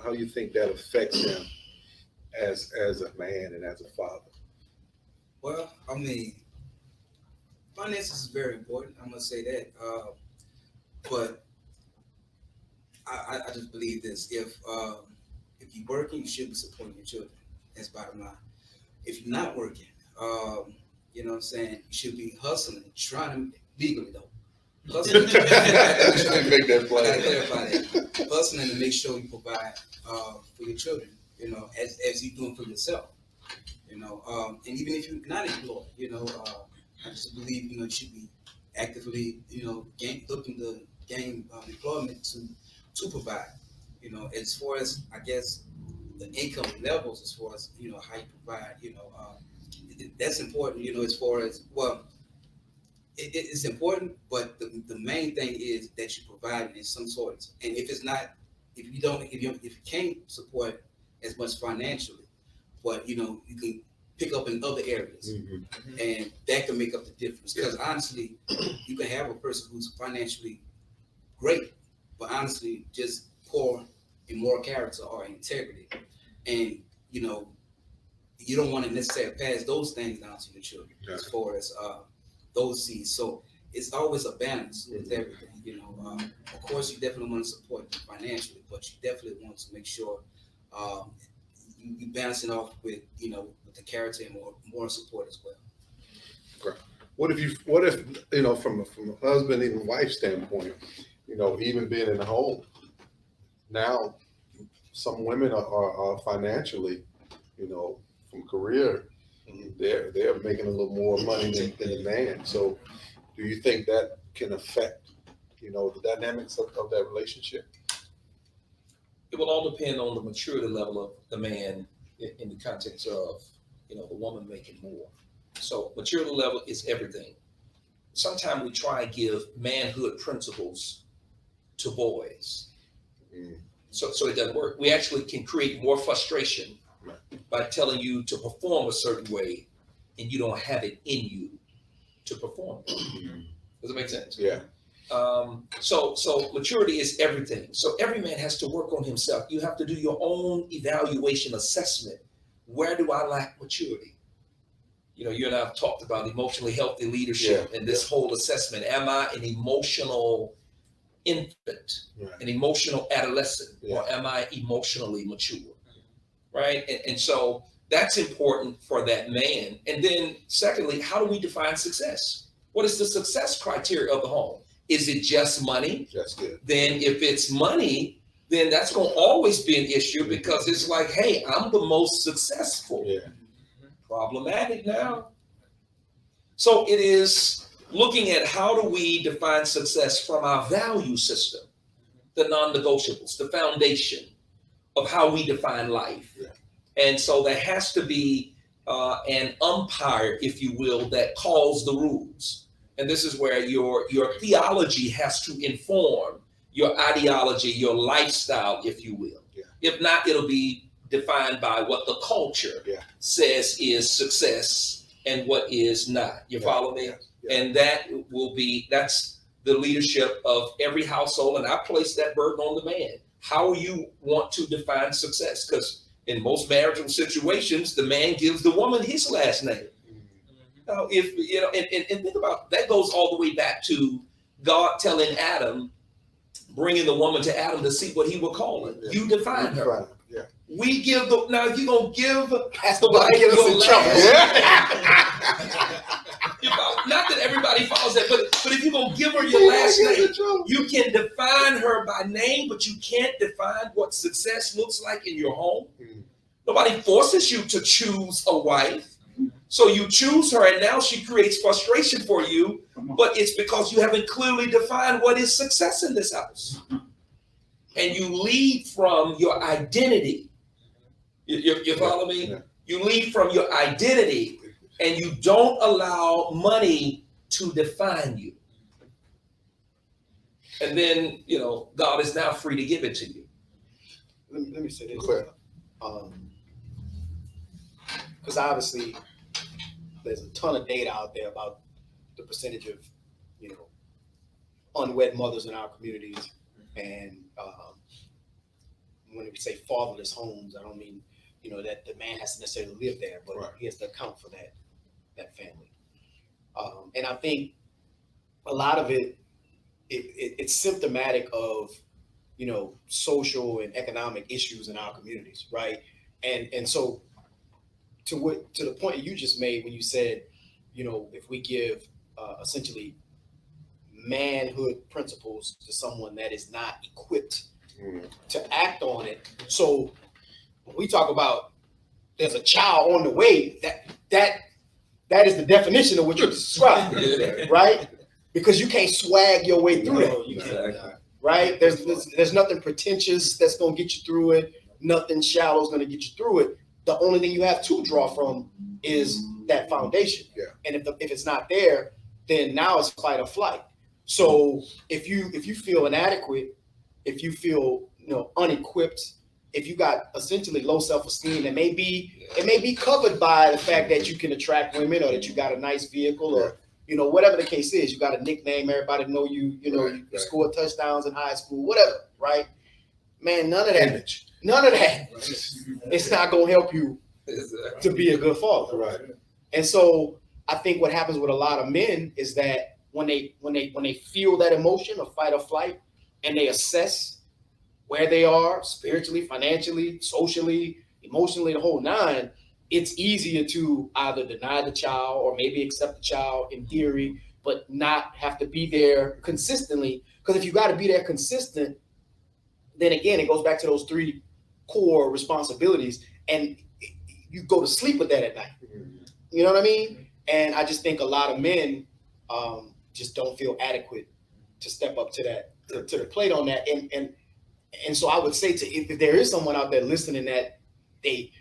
how you think that affects him as a man and as a father? Well, I mean, finances is very important. I'm gonna say that, but I just believe this: if you're working, you should be supporting your children. That's bottom line. If you're not working, you know what I'm saying, you should be hustling, trying to legally though. Hustling. Make that I plain. gotta clarify that. Hustling to make sure you provide for your children, you know, as you doing for yourself, you know. And even if you're not employed, you know, I just believe, you know, you should be actively, you know, looking to gain employment to provide, you know, as far as, I guess, the income levels, as far as, you know, how you provide, you know, that's important, you know, as far as, well, it's important, but the main thing is that you provide in some sorts. And if it's not, if you can't support as much financially, but, you know, you can pick up in other areas, and that can make up the difference. Because honestly, you can have a person who's financially great, but honestly just poor in moral character or integrity, and, you know, you don't want to necessarily pass those things down to your children as far as those seeds. So it's always a balance with everything, you know. Of course, you definitely want to support them financially, but you definitely want to make sure you balance it off with, you know, with the character and more support as well. Okay. What if you know, from a husband, even wife standpoint, you know, even being in the home, now some women are financially, you know, from career, they're making a little more money than the man. So do you think that can affect, you know, the dynamics of that relationship? It will all depend on the maturity level of the man in the context of, you know, the woman making more. So maturity level is everything. Sometimes we try and give manhood principles to boys. So it doesn't work. We actually can create more frustration by telling you to perform a certain way and you don't have it in you to perform it. Does it make sense? Yeah. So maturity is everything. So every man has to work on himself. You have to do your own evaluation assessment. Where do I lack maturity? You know, you and I have talked about emotionally healthy leadership and this whole assessment. Am I an emotional infant, an emotional adolescent, or am I emotionally mature? Right? And so that's important for that man. And then secondly, how do we define success? What is the success criteria of the home? Is it just money? That's good. Then if it's money, then that's going to always be an issue, because it's like, hey, I'm the most successful. Problematic now. So it is looking at how do we define success from our value system, the non-negotiables, the foundation of how we define life. And so there has to be an umpire, if you will, that calls the rules. And this is where your theology has to inform your ideology, your lifestyle, if you will. If not, it'll be defined by what the culture says is success and what is not. You follow me? And that will be, that's the leadership of every household. And I place that burden on the man. How you want to define success? Because in most marital situations, the man gives the woman his last name. Now, if you know, and think about that, goes all the way back to God telling Adam, bringing the woman to Adam to see what he would call it. You define her. Yeah. We give now if you're gonna give That's the about to wife get us your in trouble. last not that everybody follows that, but if you're gonna give her your last name, you can define her by name, but you can't define what success looks like in your home. Nobody forces you to choose a wife. So you choose her, and now she creates frustration for you, but it's because you haven't clearly defined what is success in this house. And you lead from your identity. You follow me? Yeah. You lead from your identity, and you don't allow money to define you. And then, God is now free to give it to you. Let me say this. Because obviously there's a ton of data out there about the percentage of, unwed mothers in our communities. And when we say fatherless homes, I don't mean, that the man has to necessarily live there, but Right. he has to account for that family. And I think a lot of it's symptomatic of, social and economic issues in our communities, right? And so to the point you just made when you said, if we give essentially manhood principles to someone that is not equipped to act on it. So when we talk about there's a child on the way, that is the definition of what you described, right? Because you can't swag your way through that. Exactly. Right? There's nothing pretentious that's gonna get you through it. Nothing shallow is gonna get you through it. The only thing you have to draw from is that foundation. Yeah. And if it's not there, then now it's fight or flight. So if you feel inadequate, if you feel unequipped, if you got essentially low self-esteem, it may be covered by the fact that you can attract women, or that you got a nice vehicle, or whatever the case is, you got a nickname, everybody know you, you scored touchdowns in high school, whatever, right? Man, none of that. Image. None of that. It's not gonna help you to be a good father. Right. And so I think what happens with a lot of men is that when they feel that emotion of fight or flight, and they assess where they are spiritually, financially, socially, emotionally, the whole nine, it's easier to either deny the child or maybe accept the child in theory, but not have to be there consistently. Because if you got to be there consistent, then again, it goes back to those three core responsibilities, and you go to sleep with that at night. You know what I mean? And I just think a lot of men just don't feel adequate to step up to that, to the plate on that. And so I would say if there is someone out there listening that they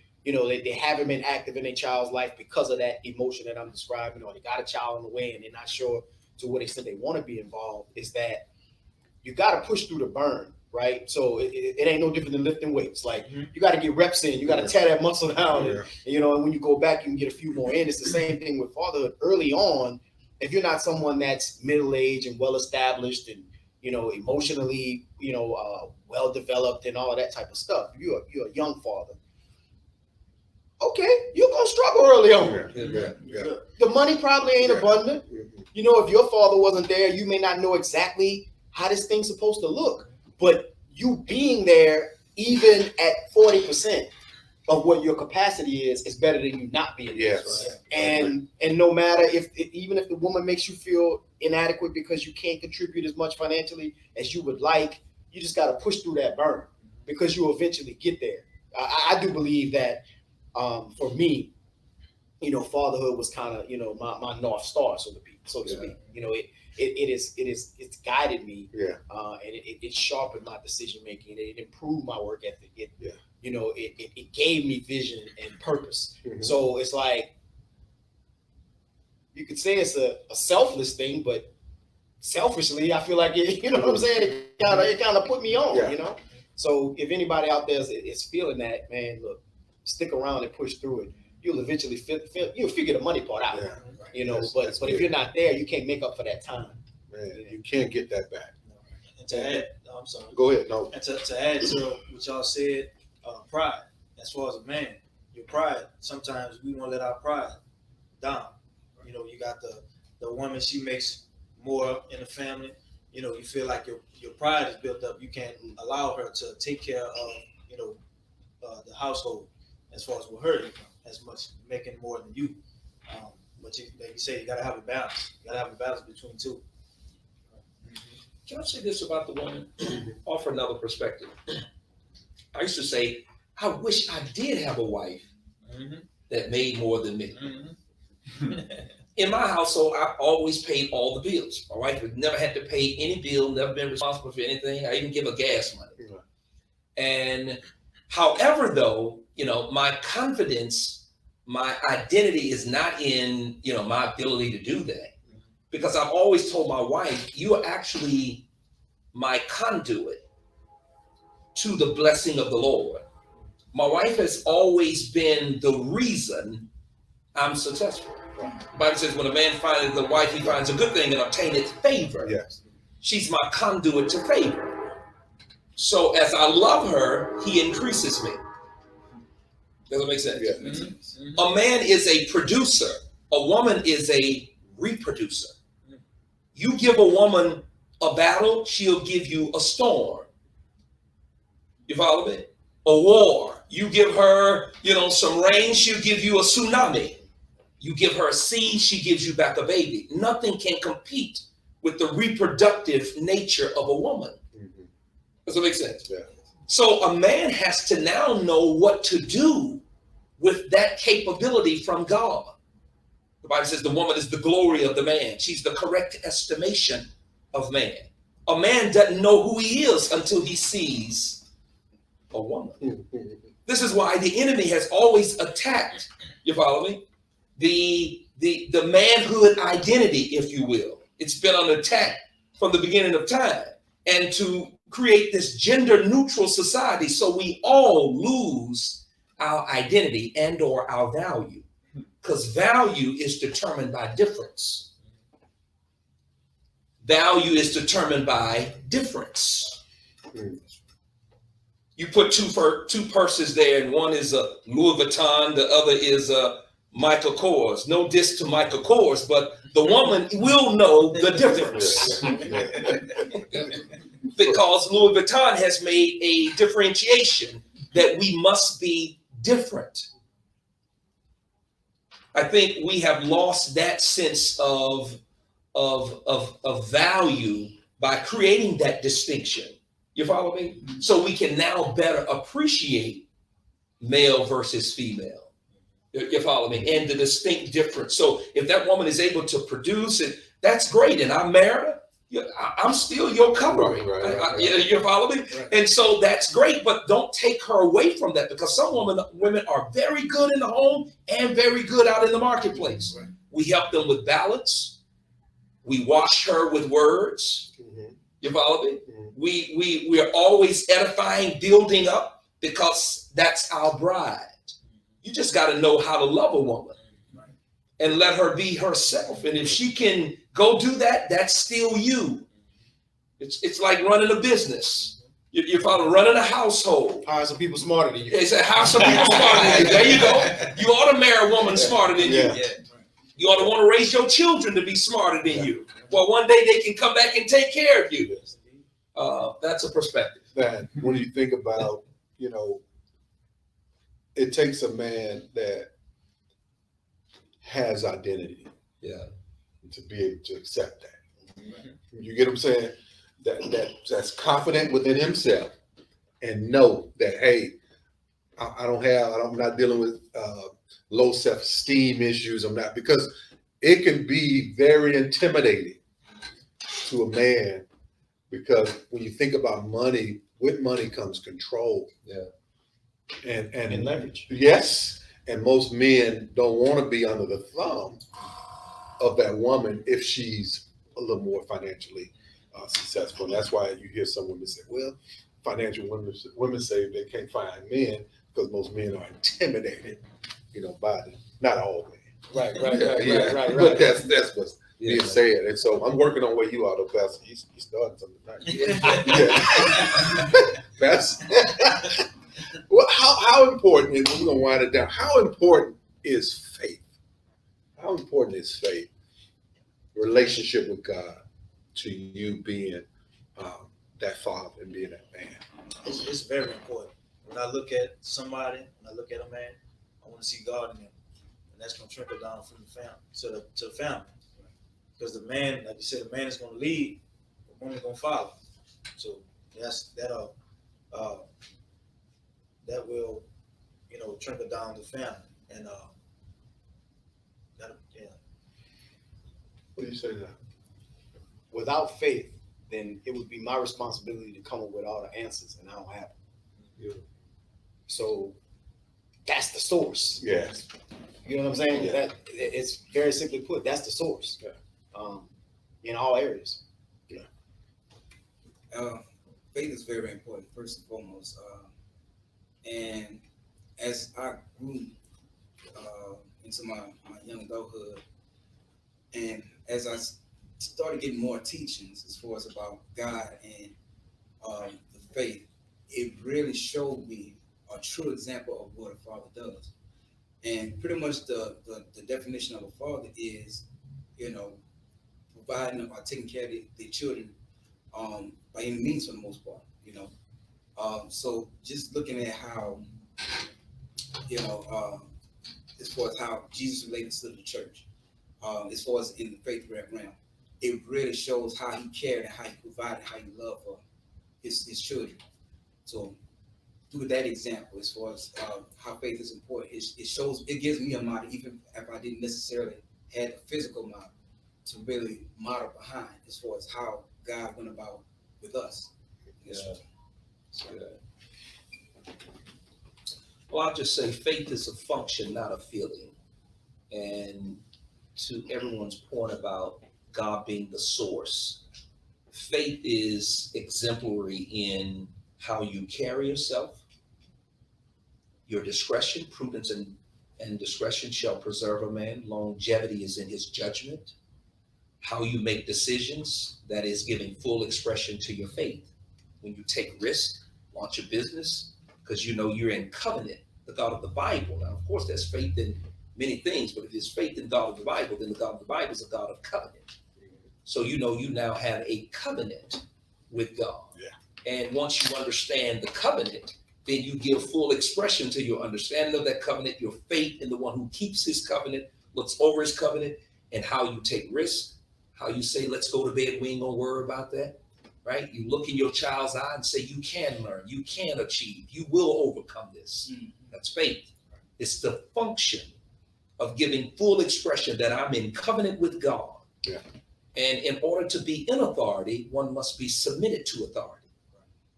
haven't been active in their child's life because of that emotion that I'm describing, or they got a child on the way and they're not sure to what extent they want to be involved, is that you got to push through the burn, right? So it ain't no different than lifting weights. Like you got to get reps in, you got to tear that muscle down, and when you go back, you can get a few more in. It's the same thing with fatherhood. Early on, if you're not someone that's middle-aged and well-established and emotionally, well-developed and all of that type of stuff, you're a young father. Okay, you're gonna struggle early on. Yeah. The money probably ain't abundant. If your father wasn't there, you may not know exactly how this thing's supposed to look. But you being there, even at 40% of what your capacity is better than you not being there. Yes. And no matter even if the woman makes you feel inadequate because you can't contribute as much financially as you would like, you just got to push through that burn, because you'll eventually get there. I do believe that for me, fatherhood was kind of, my North Star, so to speak. It's guided me. Yeah. And it sharpened my decision making. It improved my work ethic. It gave me vision and purpose. Mm-hmm. So it's like, you could say it's a selfless thing, but selfishly, I feel like it, what I'm saying? It kind of put me on, So if anybody out there is feeling that, man, look, stick around and push through it. You'll eventually you'll figure the money part out. Yeah. But if you're not there, you can't make up for that time. Man, you can't get that back. And to add, I'm sorry. Go ahead. No. And to add to what y'all said, pride. As far as a man, your pride. Sometimes we won't let our pride down. You got the woman, she makes more in the family. You feel like your pride is built up. You can't allow her to take care of the household as far as with her income, as much making more than you. But like you say, you gotta have a balance. You gotta have a balance between two. Can I say this about the woman? Offer another perspective. I used to say, I wish I did have a wife that made more than me. In my household, I always paid all the bills. My wife had never had to pay any bill, never been responsible for anything. I even give her gas money. And however, though, my confidence, my identity is not in, my ability to do that. Because I've always told my wife, you are actually my conduit to the blessing of the Lord. My wife has always been the reason I'm successful. The Bible says when a man finds a wife, he finds a good thing and obtaineth favor. Yes. She's my conduit to favor. So as I love her, he increases me. Does that make sense? Yeah. A man is a producer. A woman is a reproducer. You give a woman a battle, she'll give you a storm. You follow me? A war. You give her, some rain, she'll give you a tsunami. You give her a seed, she gives you back a baby. Nothing can compete with the reproductive nature of a woman. Does that make sense? Yeah. So a man has to now know what to do with that capability from God. The Bible says the woman is the glory of the man. She's the correct estimation of man. A man doesn't know who he is until he sees a woman. This is why the enemy has always attacked, you follow me? The manhood identity, if you will. It's been under attack from the beginning of time. And to create this gender neutral society so we all lose our identity and or our value. Because value is determined by difference. Value is determined by difference. You put two purses there, and one is a Louis Vuitton, the other is a Michael Kors. No diss to Michael Kors, but the woman will know the difference. Because Louis Vuitton has made a differentiation that we must be different. I think we have lost that sense of value by creating that distinction. You follow me? So we can now better appreciate male versus female. You follow me? And the distinct difference. So if that woman is able to produce it, that's great. And I married her. I'm still your covering. Right. You follow me? Right. And so that's great, but don't take her away from that, because some women are very good in the home and very good out in the marketplace. Right. We help them with balance. We wash her with words. You follow me? We are always edifying, building up, because that's our bride. You just got to know how to love a woman and let her be herself. And if she can go do that, that's still you. It's like running a business. You're running a household. Hire some people smarter than you. It's a house of people smarter than you. There you go. You ought to marry a woman smarter than you. You ought to want to raise your children to be smarter than you. Well, one day they can come back and take care of you. That's a perspective. Man, when you think about, it takes a man that has identity, to be able to accept that. You get what I'm saying? That's confident within himself and know that, hey, I'm not dealing with low self-esteem issues. Because it can be very intimidating to a man, because when you think about money, with money comes control. And leverage. Yes. And most men don't want to be under the thumb of that woman if she's a little more financially successful. And that's why you hear some women say, well, financial women say they can't find men because most men are intimidated, by them. Not all men. Right. But that's what's being said. And so I'm working on where you are, though, Pastor. You started something right. That's well, how important, and we're gonna wind it down. How important is faith? How important is faith? Relationship with God to you being that father and being that man. It's very important. when I look at somebody, when I look at a man, I want to see God in him, and that's gonna trickle down from the family to the family. Because the man, like you said, the man is gonna lead, the woman gonna follow. So that will, trickle down the family, and yeah. What do you say to that? Without faith, then it would be my responsibility to come up with all the answers, and I don't have it. Yeah. So that's the source. Yes. You know what I'm saying? Yeah. That it's very simply put. That's the source. Yeah. In all areas. Faith is very important, first and foremost. And as I grew into my young adulthood, and as I started getting more teachings as far as about God and the faith, it really showed me a true example of what a father does. And pretty much the definition of a father is, providing or taking care of their children by any means for the most part, So just looking at how, as far as how Jesus related to the church, as far as in the faith realm, it really shows how he cared and how he provided, how he loved for his children. So through that example, as far as how faith is important, it gives me a model, even if I didn't necessarily have a physical model, to really model behind as far as how God went about with us. Yeah. Well, I'll just say faith is a function, not a feeling. And to everyone's point about God being the source, faith is exemplary in how you carry yourself. Your discretion, prudence, and discretion shall preserve a man. Longevity is in his judgment. How you make decisions, that is giving full expression to your faith. When you take risk, launch a business, because you're in covenant, the God of the Bible. Now, of course, there's faith in many things, but if there's faith in God of the Bible, then the God of the Bible is a God of covenant. So you now have a covenant with God. Yeah. And once you understand the covenant, then you give full expression to your understanding of that covenant, your faith in the one who keeps his covenant, looks over his covenant, and how you take risks, how you say, let's go to bed, we ain't gonna worry about that, right? You look in your child's eye and say, you can learn, you can achieve, you will overcome this. Mm-hmm. That's faith. It's the function of giving full expression that I'm in covenant with God. Yeah. And in order to be in authority, one must be submitted to authority.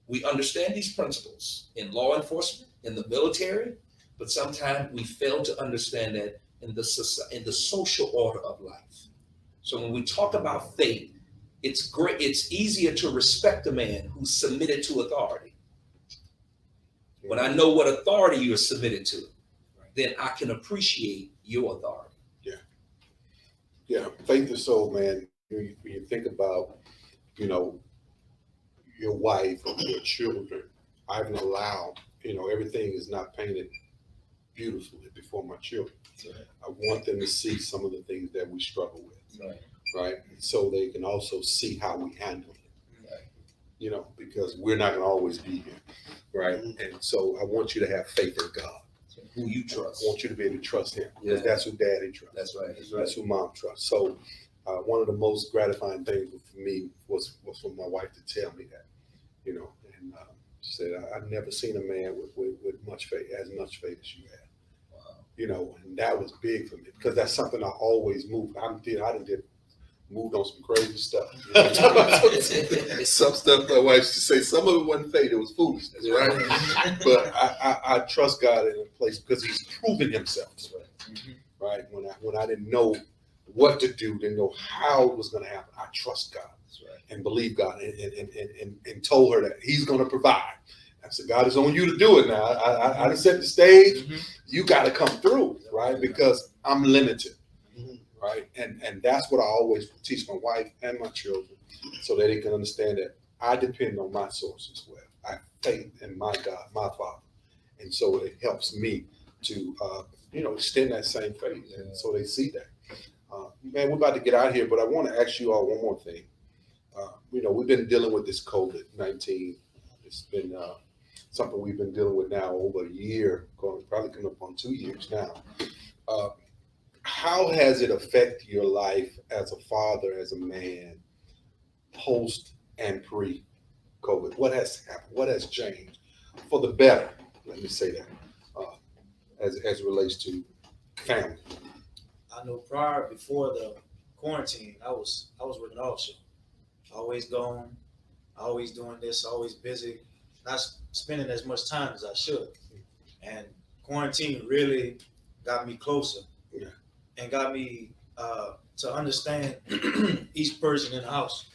We understand these principles in law enforcement, in the military, but sometimes we fail to understand that in the social order of life. So when we talk about faith, it's great. It's easier to respect a man who's submitted to authority. When I know what authority you're submitted to, then I can appreciate your authority. Yeah. Yeah. Faith is so, man, when you think about, your wife or your children, I can allow, everything is not painted beautifully before my children. Right. I want them to see some of the things that we struggle with. Right. So they can also see how we handle it. Right. Because we're not going to always be here. Right. Mm-hmm. And so I want you to have faith in God. Who you trust. I want you to be able to trust him. Because that's who daddy trusts. That's right. That's who mom trusts. So one of the most gratifying things for me was for my wife to tell me that, and she said, I've never seen a man with much faith, as much faith as you have. Wow. And that was big for me because that's something I always moved. I didn't moved on some crazy stuff. Some stuff my wife used to say, some of it wasn't faith, it was foolishness, right? But I trust God in a place because he's proven himself. Right? When I didn't know what to do, didn't know how it was going to happen, I trust God and believe God and told her that he's going to provide. I said, God, it's on you to do it now. I set the stage. Mm-hmm. You got to come through, right? Because I'm limited. Right. And that's what I always teach my wife and my children so that they can understand that I depend on my source as well. I have faith in my God, my Father. And so it helps me to, extend that same faith. And so they see that. Man, we're about to get out of here, but I want to ask you all one more thing. We've been dealing with this COVID-19. It's been something we've been dealing with now over a year, probably coming up on 2 years now. How has it affected your life as a father, as a man, post and pre-COVID? What has happened? What has changed for the better? Let me say that, as it relates to family. I know before the quarantine, I was working offshore. Always gone, always doing this, always busy, not spending as much time as I should. And quarantine really got me closer, Yeah. and got me to understand each person in the house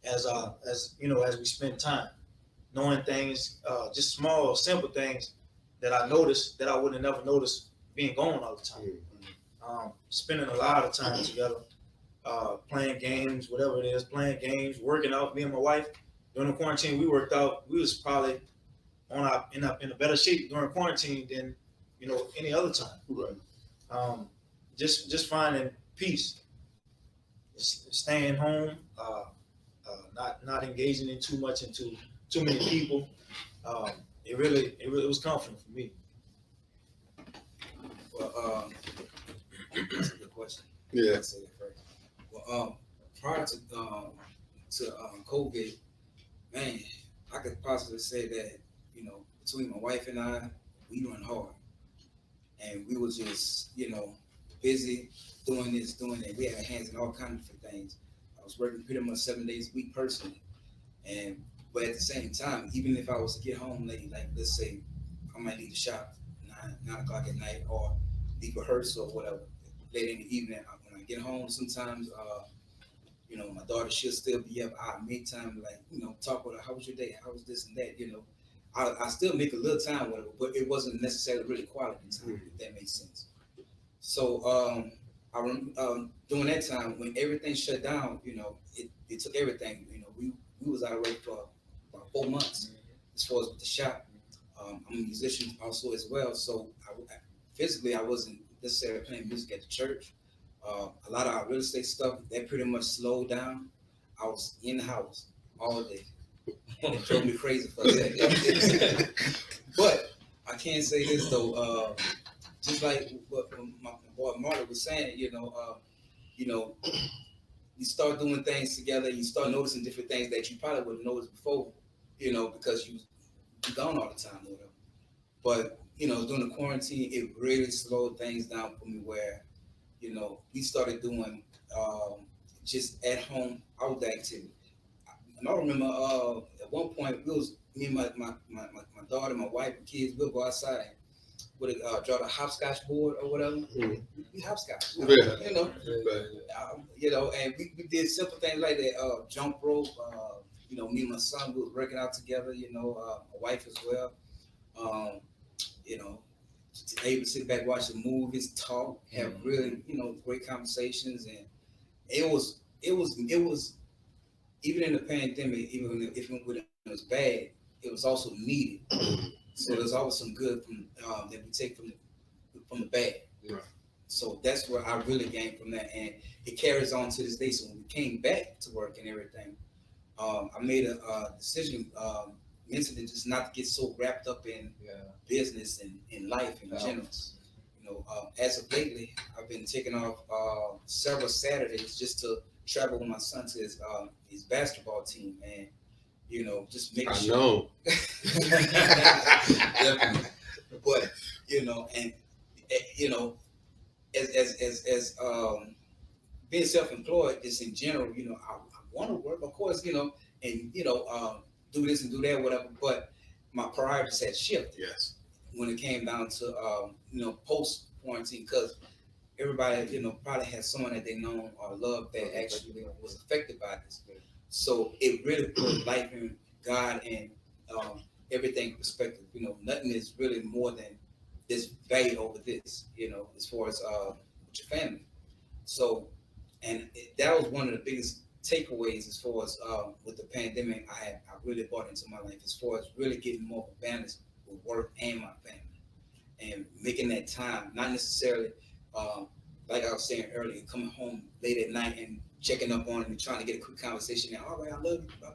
as we spend time, knowing things, just small, simple things that I noticed that I would have never noticed being gone all the time. Spending a lot of time together, playing games, whatever it is, playing games, working out. Me and my wife during the quarantine, we worked out. We was probably in a better shape during quarantine than any other time. Right. Just finding peace, staying home, not engaging in too much into too many people. It was comforting for me. Well, that's a good question. Yeah. I'll say that first. Well, prior to COVID, man, I could possibly say that between my wife and I, we run hard, and we was just busy doing this, doing that. We had hands in all kinds of different things. I was working pretty much 7 days a week personally, but at the same time, even if I was to get home late, like let's say I might leave the shop 9 o'clock at night, or leave rehearsal or whatever late in the evening. When I get home, sometimes my daughter should still be up. I make time, like talk with her. How was your day? How was this and that? I still make a little time with her, but it wasn't necessarily really quality time, if that makes sense. So I remember during that time when everything shut down, it took everything. We was out of work for about 4 months as far as with the shop. I'm a musician also as well, so physically I wasn't necessarily playing music at the church. A lot of our real estate stuff that pretty much slowed down. I was in the house all day. It drove me crazy for a second. But I can say this though, just like what my boy Marley was saying, you start doing things together, you start noticing different things that you probably would have noticed before, because you gone all the time or whatever. But during the quarantine, it really slowed things down for me where, we started doing just at home outdoor activity. And I remember at one point it was me and my daughter, my wife, and kids. We'll go outside with draw the hopscotch board or whatever. We hopscotch, Yeah. And we did simple things like that. Jump rope. Me and my son, we were working out together. My wife as well. Able to sit back, watch the movies, talk, have really great conversations, and it was even in the pandemic, even when it was bad, it was also needed. So there's always some good from that we take from the bad. Right. So that's where I really gained from that, and it carries on to this day. So when we came back to work and everything, I made a decision mentally just not to get so wrapped up in business and in life in general. As of lately, I've been taking off several Saturdays just to travel with my son to his basketball team, and just make sure. I know. Definitely. But as being self-employed, just in general, I want to work, of course, and do this and do that, whatever. But my priorities had shifted. Yes. When it came down to post quarantine, because everybody probably has someone that they know or love that actually was affected by this. So it really put life in God and everything in perspective. Nothing is really more than this value over this. As far as with your family. So, and that was one of the biggest takeaways as far as with the pandemic. I really brought into my life as far as really getting more of a balance with work and my family, and making that time, not necessarily like I was saying earlier, coming home late at night and checking up on him and trying to get a quick conversation. And all right, I love you, bye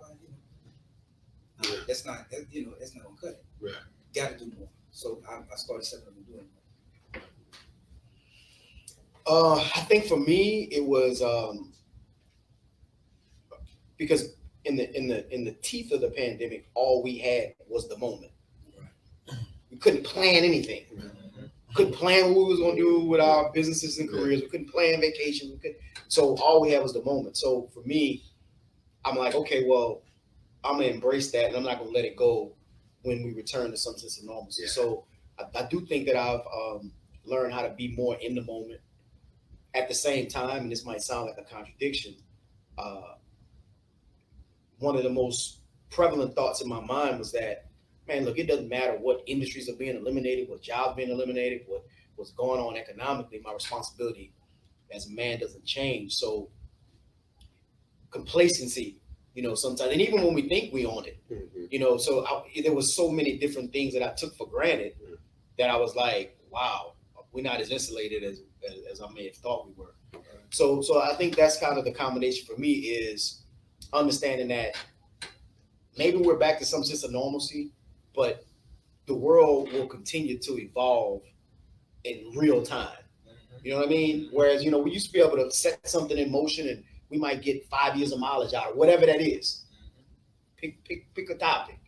bye. That's not that, that's not gonna cut it. Right. Got to do more. So I started stepping up and doing more. I think for me it was because in the teeth of the pandemic, all we had was the moment. We couldn't plan anything. Couldn't plan what we was gonna do with our businesses and careers. We couldn't plan vacations. So all we had was the moment. So for me, I'm like, okay, well, I'm gonna embrace that, and I'm not gonna let it go when we return to some sense of normalcy. Yeah. So I do think that I've learned how to be more in the moment. At the same time, and this might sound like a contradiction, one of the most prevalent thoughts in my mind was that, man, look, it doesn't matter what industries are being eliminated, what jobs being eliminated, what's going on economically. My responsibility as a man doesn't change. So complacency, sometimes, and even when we think we own it, so there was so many different things that I took for granted that I was like, wow, we're not as insulated as I may have thought we were. So I think that's kind of the combination for me, is understanding that maybe we're back to some sense of normalcy, but the world will continue to evolve in real time. You know what I mean? Whereas, we used to be able to set something in motion and we might get 5 years of mileage out, or whatever that is. Pick a topic.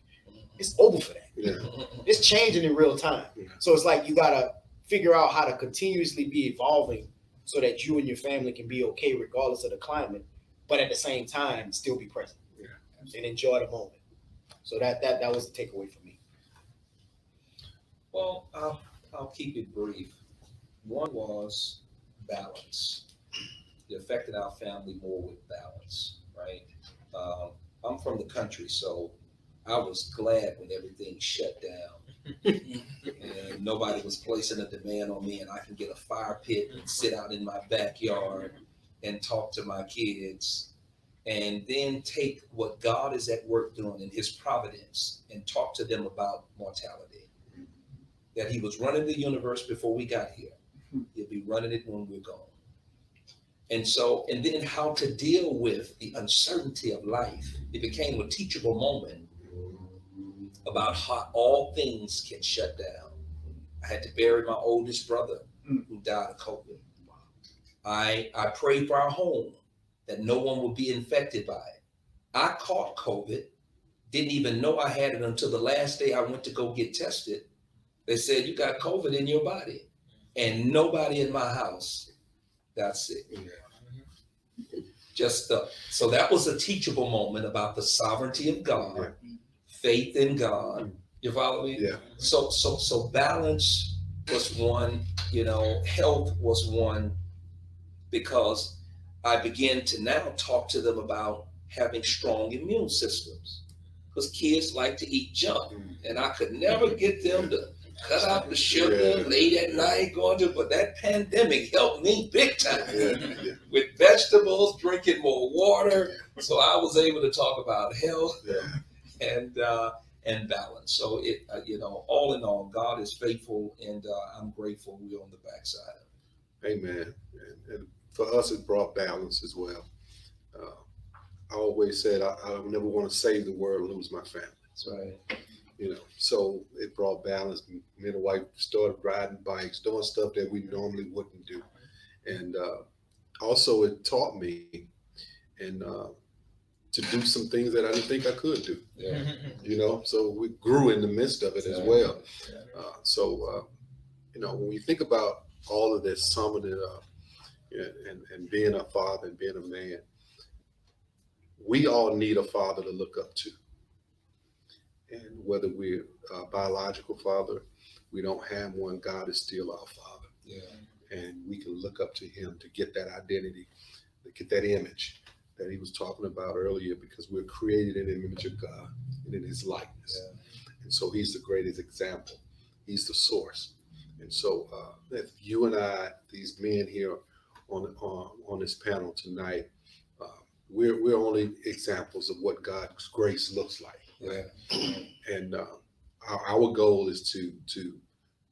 It's over for that. Yeah. It's changing in real time. Yeah. So it's like you gotta figure out how to continuously be evolving so that you and your family can be okay regardless of the climate, but at the same time still be present and enjoy the moment. So that was the takeaway for me. Well, I'll keep it brief. One was balance. It affected our family more with balance, right? I'm from the country, so I was glad when everything shut down and nobody was placing a demand on me, and I can get a fire pit and sit out in my backyard and talk to my kids, and then take what God is at work doing in his providence and talk to them about mortality. That he was running the universe before we got here. He'll be running it when we're gone. And then how to deal with the uncertainty of life. It became a teachable moment about how all things can shut down. I had to bury my oldest brother who died of COVID. I prayed for our home that no one would be infected by it. I caught COVID, didn't even know I had it until the last day I went to go get tested. They said, you got COVID in your body. And nobody in my house got sick. So that was a teachable moment about the sovereignty of God, faith in God. You follow me? Yeah. So balance was one, health was one, because I began to now talk to them about having strong immune systems, because kids like to eat junk, and I could never get them to cut out the sugar late at night but that pandemic helped me big time with vegetables, drinking more water. So I was able to talk about health and balance. So it, all in all, God is faithful, and I'm grateful we're on the backside of it. Amen. And for us, it brought balance as well. I always said I never want to save the world and lose my family. That's right. So it brought balance. Me and the wife started riding bikes, doing stuff that we normally wouldn't do. And also it taught me to do some things that I didn't think I could do. Yeah. So we grew in the midst of it as well. When we think about all of this, summing it up, and being a father and being a man, we all need a father to look up to. And whether we're a biological father, we don't have one, God is still our father. Yeah. And we can look up to him to get that identity, to get that image that he was talking about earlier, because we're created in the image of God and in his likeness. Yeah. And so he's the greatest example. He's the source. And so if you and I, these men here on this panel tonight, we're only examples of what God's grace looks like. Yeah. And our goal is to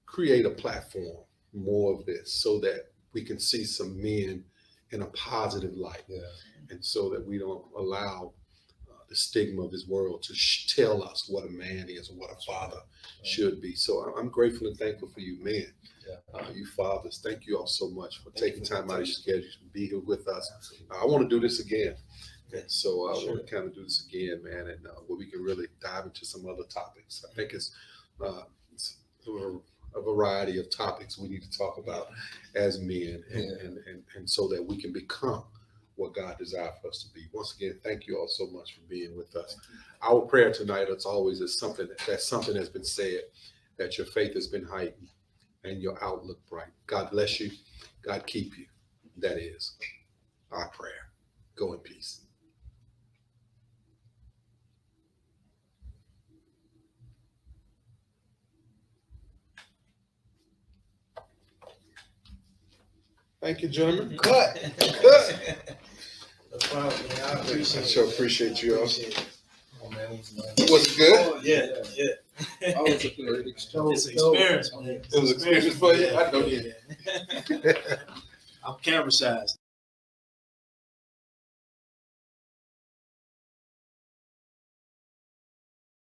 create a platform, more of this, so that we can see some men in a positive light. Yeah. And so that we don't allow the stigma of this world to tell us what a man is and what a father should be. So I'm grateful and thankful for you men. You fathers, thank you all so much for taking time out of your schedule to be here with us. I want to do this again. So I want to kind of do this again, man, and where we can really dive into some other topics. I think it's a variety of topics we need to talk about as men, and so that we can become what God desires for us to be. Once again, thank you all so much for being with us. Our prayer tonight, as always, is something has been said, that your faith has been heightened and your outlook bright. God bless you. God keep you. That is our prayer. Go in peace. Thank you, gentlemen. Cut. No problem, man. I appreciate I it. sure appreciate you all. Appreciate it. Oh, man, it was nice. Was it good? Oh, yeah. Always a great experience. It's an experience, man. It was an experience for you? I know you. I'm camera shy.